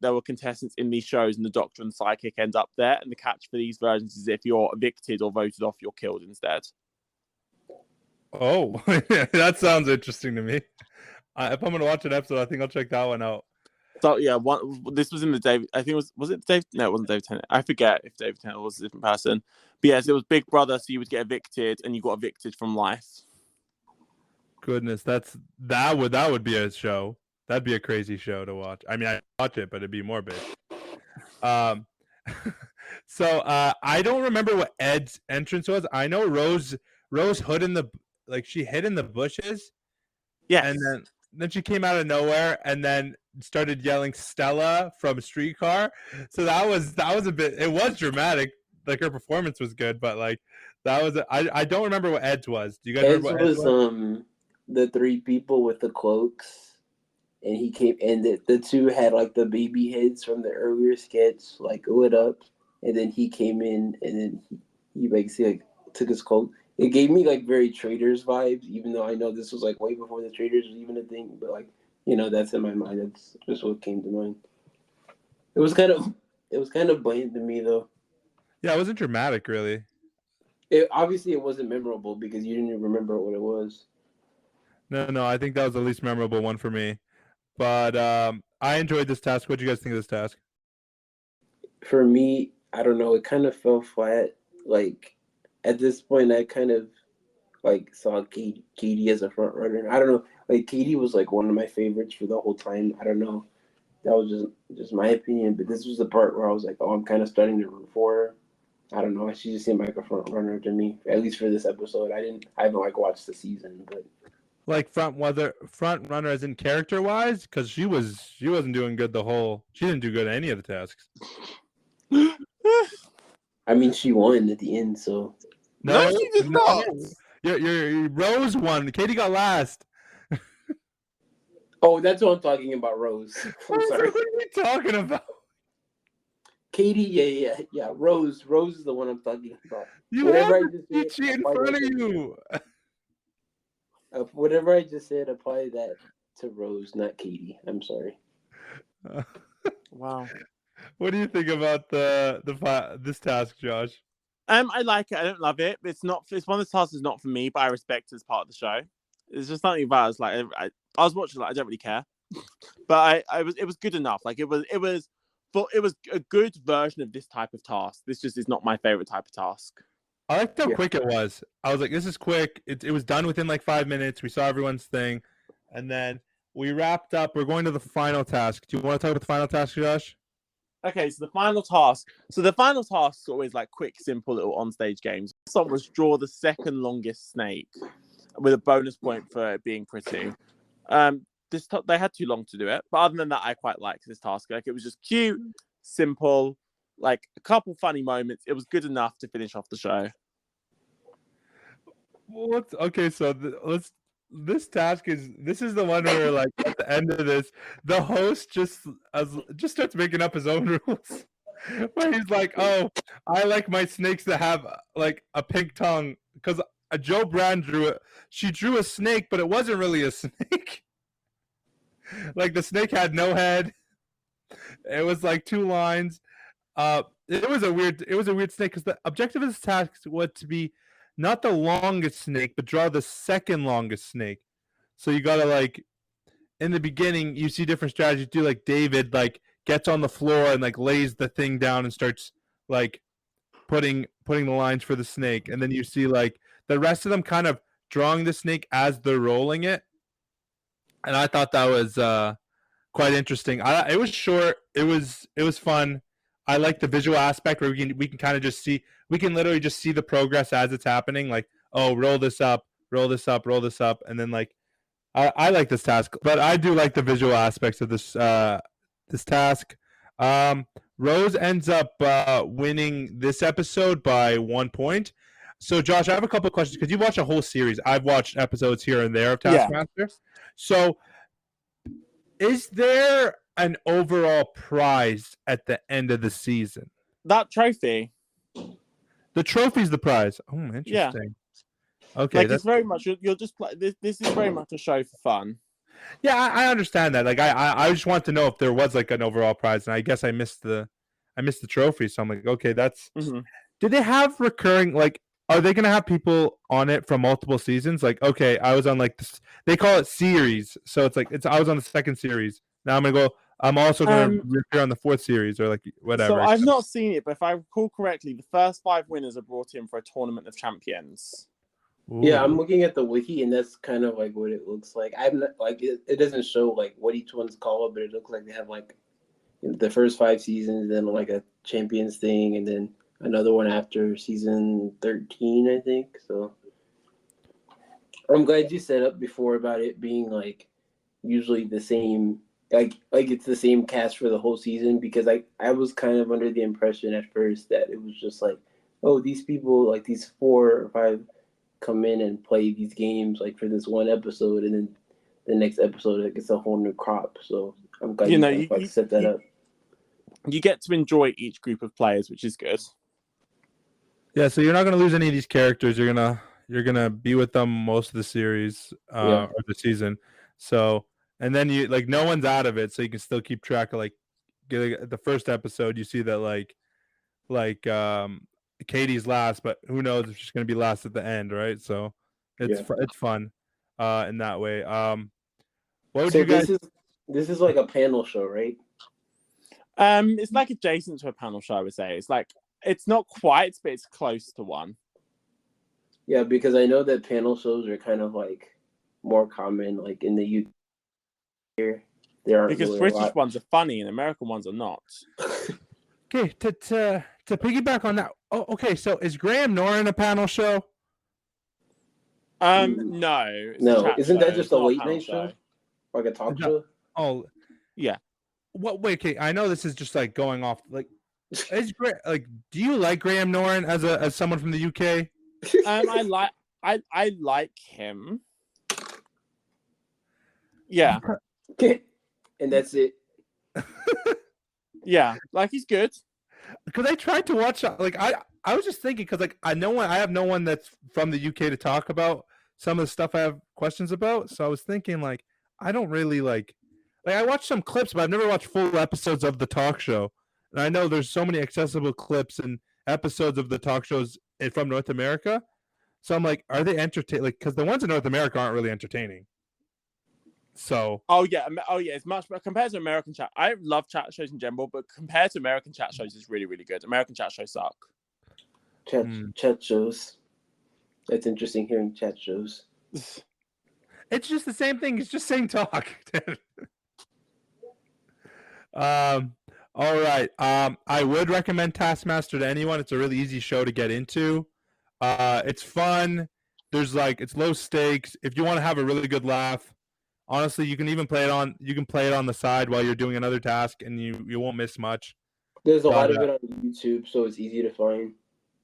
there were contestants in these shows and the Doctor and Psychic end up there. And the catch for these versions is if you're evicted or voted off, you're killed instead. Oh, that sounds interesting to me. If I'm gonna watch an episode, I think I'll check that one out. So yeah, this was in the David. I think was it Dave? No, it wasn't David Tennant. I forget if David Tennant was a different person. But yes, it was Big Brother. So you would get evicted, and you got evicted from life. Goodness, that would be a show. That'd be a crazy show to watch. I mean, I'd watch it, but it'd be morbid. So I don't remember what Ed's entrance was. I know Rose Hood she hid in the bushes. Yeah. And then she came out of nowhere and then started yelling Stella from Streetcar. So that was a bit, it was dramatic. Like, her performance was good, but like that was I don't remember what Ed's was. Do you guys remember what Ed's was? The 3 people with the cloaks, and he came, and the 2 had like the baby heads from the earlier sketch like lit up, and then he came in and then he basically like took his cloak. It gave me like very Traders vibes, even though I know this was like way before the Traders was even a thing. But like, that's in my mind. That's just what came to mind. It was kind of It was kind of bland to me though. Yeah, it wasn't dramatic, really. Obviously it wasn't memorable because you didn't even remember what it was. No, I think that was the least memorable one for me. But I enjoyed this task. What do you guys think of this task? For me, I don't know. It kind of fell flat. Like at this point, I kind of like saw Katie as a front runner. I don't know. Like Katie was like one of my favorites for the whole time. I don't know. That was just my opinion. But this was the part where I was like, oh, I'm kind of starting to root for her. I don't know. She just seemed like a front runner to me, at least for this episode. I haven't like watched the season, but Like front runner as in character wise, because she wasn't doing good she didn't do good at any of the tasks. I mean, she won at the end, so No, she did not. Your Rose won. Katie got last. oh, that's what I'm talking about, Rose. I'm sorry, What are you talking about? Katie. Yeah. Rose is the one I'm talking about. You Whatever have I just said, Peachy in front of you. Whatever I just said, apply that to Rose, not Katie. I'm sorry. Wow. What do you think about this task, Josh? I like it. I don't love it. It's one of the tasks that's not for me, but I respect it as part of the show. It's just something about us. Like I was watching, like I don't really care, but it was good enough. Like it was a good version of this type of task. This just is not my favorite type of task. I liked how quick it was. I was like, this is quick. It was done within like 5 minutes. We saw everyone's thing, and then we wrapped up. We're going to the final task. Do you want to talk about the final task, Josh? Okay, so the final task. So the final task is always like quick, simple little on-stage games. This one was draw the second longest snake, with a bonus point for it being pretty. They had too long to do it, but other than that, I quite liked this task. Like it was just cute, simple, like a couple funny moments. It was good enough to finish off the show. Okay? So this task this is the one where like at the end of this, the host just starts making up his own rules. Where he's like, oh, I like my snakes to have like a pink tongue because Joe Brand drew it. She drew a snake, but it wasn't really a snake. Like the snake had no head. It was like 2 lines. It was a weird snake because the objective of this task was to be not the longest snake, but draw the second longest snake. So you gotta like in the beginning, you see different strategies. Do like David like gets on the floor and like lays the thing down and starts like putting the lines for the snake, and then you see like the rest of them kind of drawing the snake as they're rolling it. And I thought that was quite interesting. It was short. It was fun. I like the visual aspect where we can kind of just see. We can literally just see the progress as it's happening. Like, oh, roll this up, and then like, I like this task, but I do like the visual aspects of this task. Rose ends up winning this episode by 1 point. So, Josh, I have a couple of questions because you watch a whole series. I've watched episodes here and there of Taskmaster. Yeah. So, is there an overall prize at the end of the season? That trophy. The trophy's the prize. Oh, interesting. Yeah. Okay, like it's very much you're just this is very much a show for fun. Yeah, I understand that. Like I just want to know if there was like an overall prize, and I guess I missed the trophy. So I'm like, okay, that's. Mm-hmm. Did they have recurring like? Are they gonna have people on it from multiple seasons? Like, okay, I was on like this. They call it series, so it's like I was on the second series. Now I'm gonna go. I'm also gonna appear on the 4th series or like whatever. So I've not seen it, but if I recall correctly, the first 5 winners are brought in for a tournament of champions. Ooh. Yeah, I'm looking at the wiki, and that's kind of like what it looks like. I'm not like it doesn't show like what each one's called, but it looks like they have like the first 5 seasons, then like a champions thing, and then another one after season 13, I think. So I'm glad you set up before about it being like usually the same, like it's the same cast for the whole season, because I was kind of under the impression at first that it was just like, oh, these people, like these 4 or 5 come in and play these games like for this one episode, and then the next episode like, it's a whole new crop. So I'm glad you set that up. You get to enjoy each group of players, which is good. Yeah, so you're not going to lose any of these characters. You're gonna be with them most of the series or the season. So, and then you like no one's out of it, so you can still keep track of like the first episode, you see that Katie's last, but who knows if she's gonna be last at the end, right? So it's fun in that way. What would you guys? This is like a panel show, right? It's like adjacent to a panel show, I would say. It's not quite, but it's close to one. Yeah, because I know that panel shows are kind of like more common, like in the UK. Here, there aren't because really British ones are funny and American ones are not. Okay, to piggyback on that. Oh, okay. So is Graham Norton a panel show? No. No, isn't that just a late night show? Like a talk show? Oh, yeah. What? Wait, okay. I know this is just like going off. Like, do you like Graham Norton as someone from the UK? I like him. Yeah. And that's it. Yeah, like he's good. Because I tried to watch, like I was just thinking, because like I have no one that's from the UK to talk about some of the stuff I have questions about. So I was thinking, like, I don't really like I watched some clips, but I've never watched full episodes of the talk show. And I know there's so many accessible clips and episodes of the talk shows from North America. So I'm like, are they entertaining? Like, because the ones in North America aren't really entertaining. So. Oh yeah, it's much better compared to American chat. I love chat shows in general, but compared to American chat shows, it's really, really good. American chat shows suck. Chat shows. That's interesting hearing chat shows. It's just the same thing. It's just same talk. All right. I would recommend Taskmaster to anyone. It's a really easy show to get into. It's fun. It's low stakes. If you want to have a really good laugh, honestly, you can even play it on. You can play it on the side while you're doing another task, and you won't miss much. There's a lot of it on YouTube, so it's easy to find.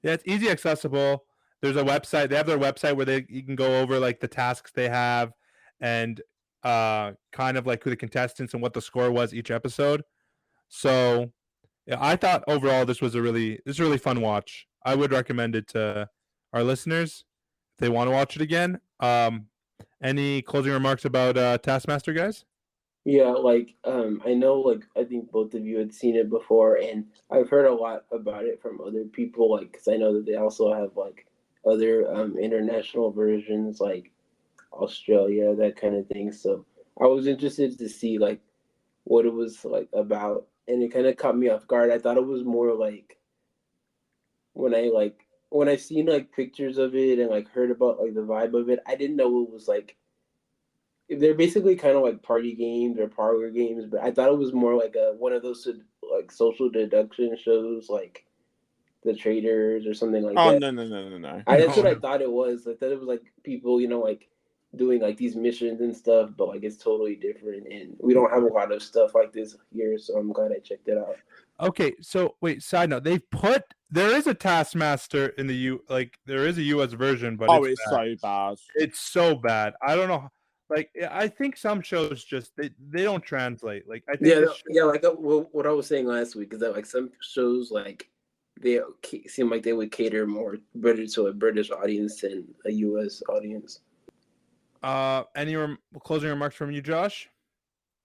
Yeah, it's easy accessible. There's a website. They have their website where you can go over like the tasks they have, and kind of like who the contestants and what the score was each episode. So yeah, I thought overall this was a really fun watch. I would recommend it to our listeners if they want to watch it again. Any closing remarks about Taskmaster, guys? Yeah, I know, I think both of you had seen it before, and I've heard a lot about it from other people, because I know that they also have, other international versions, like Australia, that kind of thing. So I was interested to see, what it was, about, and it kind of caught me off guard. I thought it was more, when I seen, pictures of it and, heard about, the vibe of it, I didn't know it was, they're basically kind of like party games or parlor games, but I thought it was more like one of those social deduction shows, like The Traders or something like that. Oh no! That's what I thought it was. I thought it was people, doing these missions and stuff, but it's totally different, and we don't have a lot of stuff like this here, so I'm glad I checked it out. Okay, so wait. Side note: there is a Taskmaster in the there is a US version, but it's so bad. It's so bad. I don't know. I think some shows just they don't translate. I think what I was saying last week is that some shows they seem like they would cater more to a British audience than a US audience. Any closing remarks from you, Josh?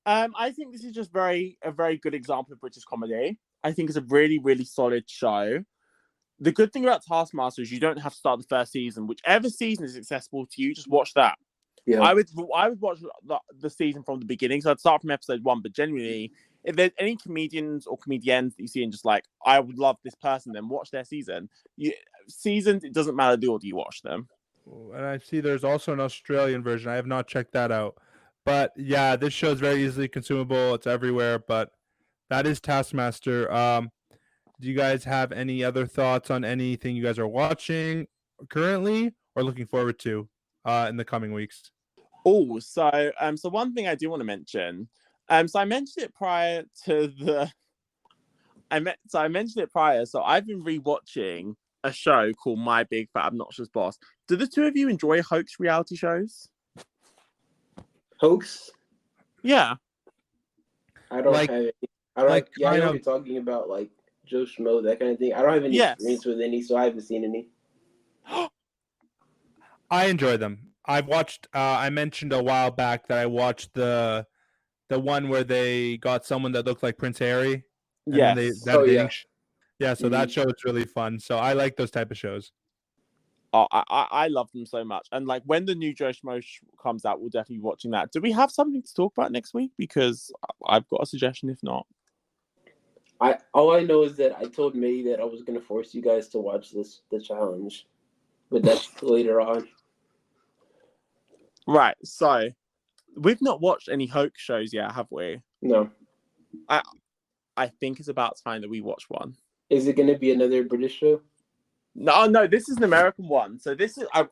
I think this is just a very good example of British comedy. I think it's a really, really solid show. The good thing about Taskmaster is you don't have to start the first season. Whichever season is accessible to you, just watch that. Yeah, I would watch the season from the beginning. So I'd start from episode 1. But genuinely, if there's any comedians or comedians that you see and just I would love this person, then watch their season. Seasons, it doesn't matter the order you watch them. And I see there's also an Australian version. I have not checked that out. But yeah, this show is very easily consumable. It's everywhere. But that is Taskmaster. Do you guys have any other thoughts on anything you guys are watching currently or looking forward to in the coming weeks? Oh, so one thing I do want to mention. So I mentioned it prior to I mentioned it prior. So I've been rewatching a show called My Big Fat Obnoxious Boss. Do the two of you enjoy hoax reality shows? Hoax? Yeah. I don't have any. I know you're talking about Joe Schmo, that kind of thing. I don't have any experience with any, so I haven't seen any. I enjoy them. I've watched. I mentioned a while back that I watched the one where they got someone that looked like Prince Harry And Yes. then so that show is really fun. So I like those type of shows. Oh, I love them so much. And like when the new Joe Schmo comes out, we'll definitely be watching that. Do we have something to talk about next week? Because I've got a suggestion if not. All I know is that I told May that I was gonna force you guys to watch the challenge. But that's later on. Right, so we've not watched any hoax shows yet, have we? No. I think it's about time that we watch one. Is it gonna be another British show? No, this is an American one. So this is, I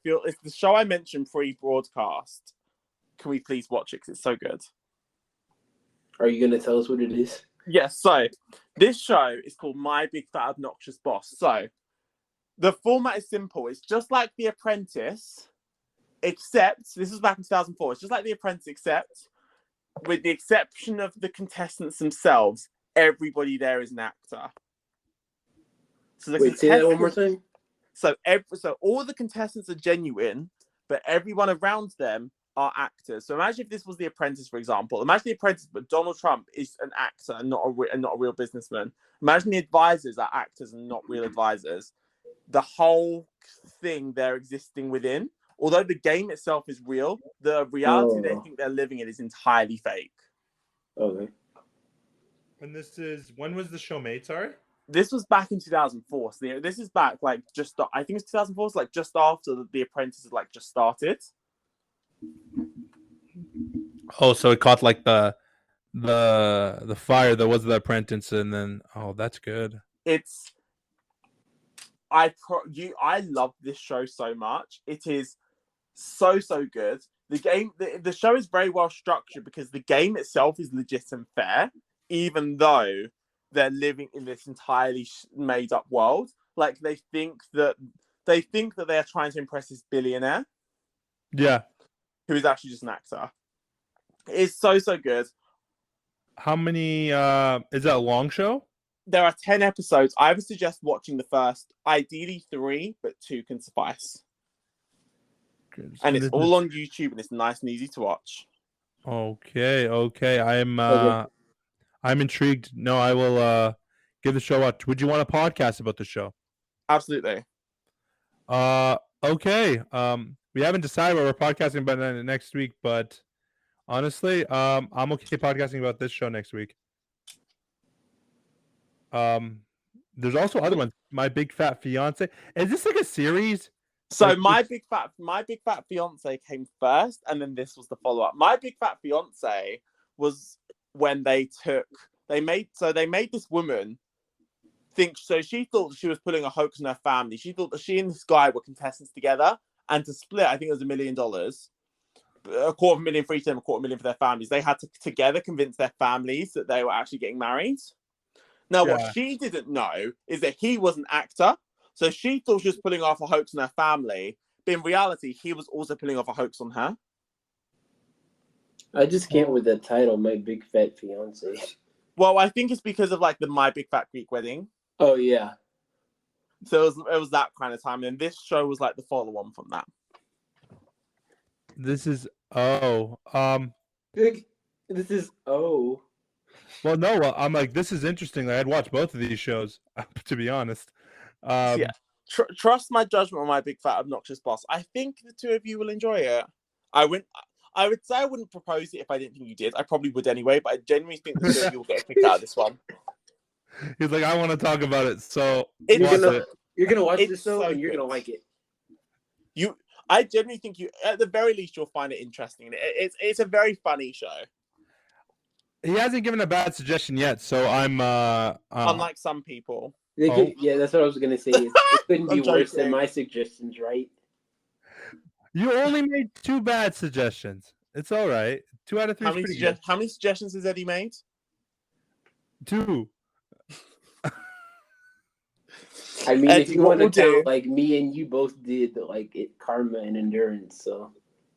feel, it's the show I mentioned pre-broadcast. Can we please watch it? Because it's so good. Are you going to tell us what it is? Yes, so this show is called My Big Fat Obnoxious Boss. So the format is simple. It's just like The Apprentice, except, this was back in 2004, it's just like The Apprentice, except with the exception of the contestants themselves, everybody there is an actor. So wait, say that one more time. So all the contestants are genuine, but everyone around them are actors. So imagine if this was The Apprentice, for example. Imagine The Apprentice, but Donald Trump is an actor and not a real businessman. Imagine the advisors are actors and not real advisors. The whole thing they're existing within, although the game itself is real, the reality they think they're living in is entirely fake. Okay. And when was the show made? Sorry. This was back in 2004. So this is back like I think it's 2004. So like just after the Apprentice had like just started. Oh, so it caught like the fire that was The Apprentice, and then that's good. I love this show so much. It is so good. The game, the show is very well structured because the game itself is legit and fair, even though they're living in this entirely made up world. Like they think that they are trying to impress this billionaire. Yeah. Who is actually just an actor. It's so good. How many is that a long show? There are 10 episodes. I would suggest watching the first, ideally 3, but 2 can suffice. And it's all on YouTube and it's nice and easy to watch. Okay. I'm intrigued. No, I will give the show a watch. Would you want a podcast about the show? Absolutely. Okay. We haven't decided what we're podcasting about next week, but honestly, I'm okay podcasting about this show next week. There's also other ones. My Big Fat Fiance. Is this like a series? So like, My Big Fat Fiance came first, and then this was the follow-up. My Big Fat Fiance was when they made this woman think, so she thought that she was putting a hoax on her family. She thought that she and this guy were contestants together, and to split, I think it was $1 million. $250,000 for each of them, $250,000 for their families. They had to together convince their families that they were actually getting married. Now, what she didn't know is that he was an actor. So she thought she was pulling off a hoax on her family, but in reality, he was also pulling off a hoax on her. I just can't with that title, My Big Fat Fiance. Well, I think it's because of like the My Big Fat Greek Wedding. Oh yeah. So it was that kind of time, and this show was like the follow-on from that. This is Well, no, I'm like, this is interesting. I'd watch both of these shows, to be honest. Yeah. Trust my judgment on My Big Fat Obnoxious Boss. I think the two of you will enjoy it. I would say I wouldn't propose it if I didn't think you did. I probably would anyway, but I genuinely think the two of you will get a kick out of this one. He's like, I want to talk about it, so you're gonna watch this show and you're gonna like it. I genuinely think at the very least, you'll find it interesting. It's a very funny show. He hasn't given a bad suggestion yet, so I'm unlike some people. Yeah, that's what I was gonna say. It couldn't be worse than my suggestions, right? You only made 2 bad suggestions. It's all right. 2 out of 3 is pretty good. How many suggestions has Eddie made? 2. I mean, Eddie, if you want to count, like me and you both did, like karma and endurance. So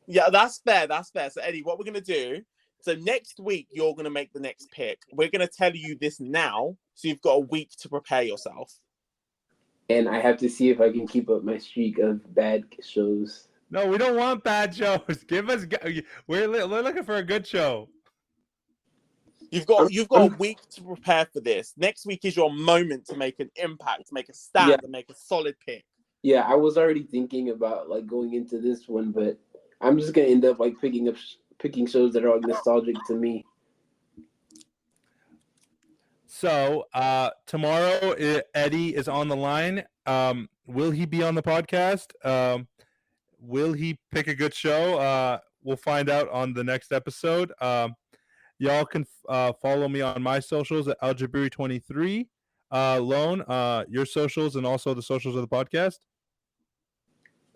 yeah, that's fair. So Eddie, what we're gonna do? So next week you're gonna make the next pick. We're gonna tell you this now, so you've got a week to prepare yourself. And I have to see if I can keep up my streak of bad shows. No, we don't want bad shows. We're looking for a good show. You've got a week to prepare for this. Next week is your moment to make an impact, to make a stand, and make a solid pick. Yeah, I was already thinking about like going into this one, but I'm just gonna end up like picking shows that are like nostalgic to me. So tomorrow, Eddie is on the line. Will he be on the podcast? Will he pick a good show? We'll find out on the next episode. Y'all can follow me on my socials at Aljabiri23. Lone, your socials and also the socials of the podcast.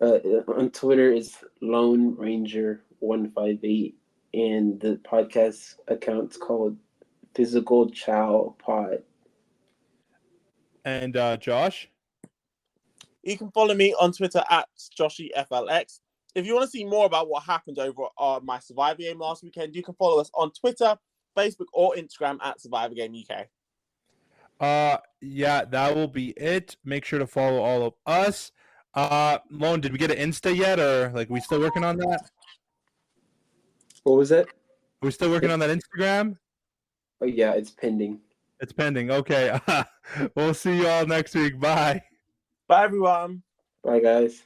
On Twitter, it's Lone Ranger 158, and the podcast account's called Physical Chow Pod. And Josh? You can follow me on Twitter at JoshyFLX. If you want to see more about what happened over my Survivor game last weekend, you can follow us on Twitter, Facebook, or Instagram at Survivor Game UK. Yeah, that will be it. Make sure to follow all of us. Lone, did we get an Insta yet, or like we still working on that? What was that? We're still working on that Instagram? Oh yeah, it's pending. It's pending. Okay. We'll see you all next week. Bye. Bye, everyone. Bye, guys.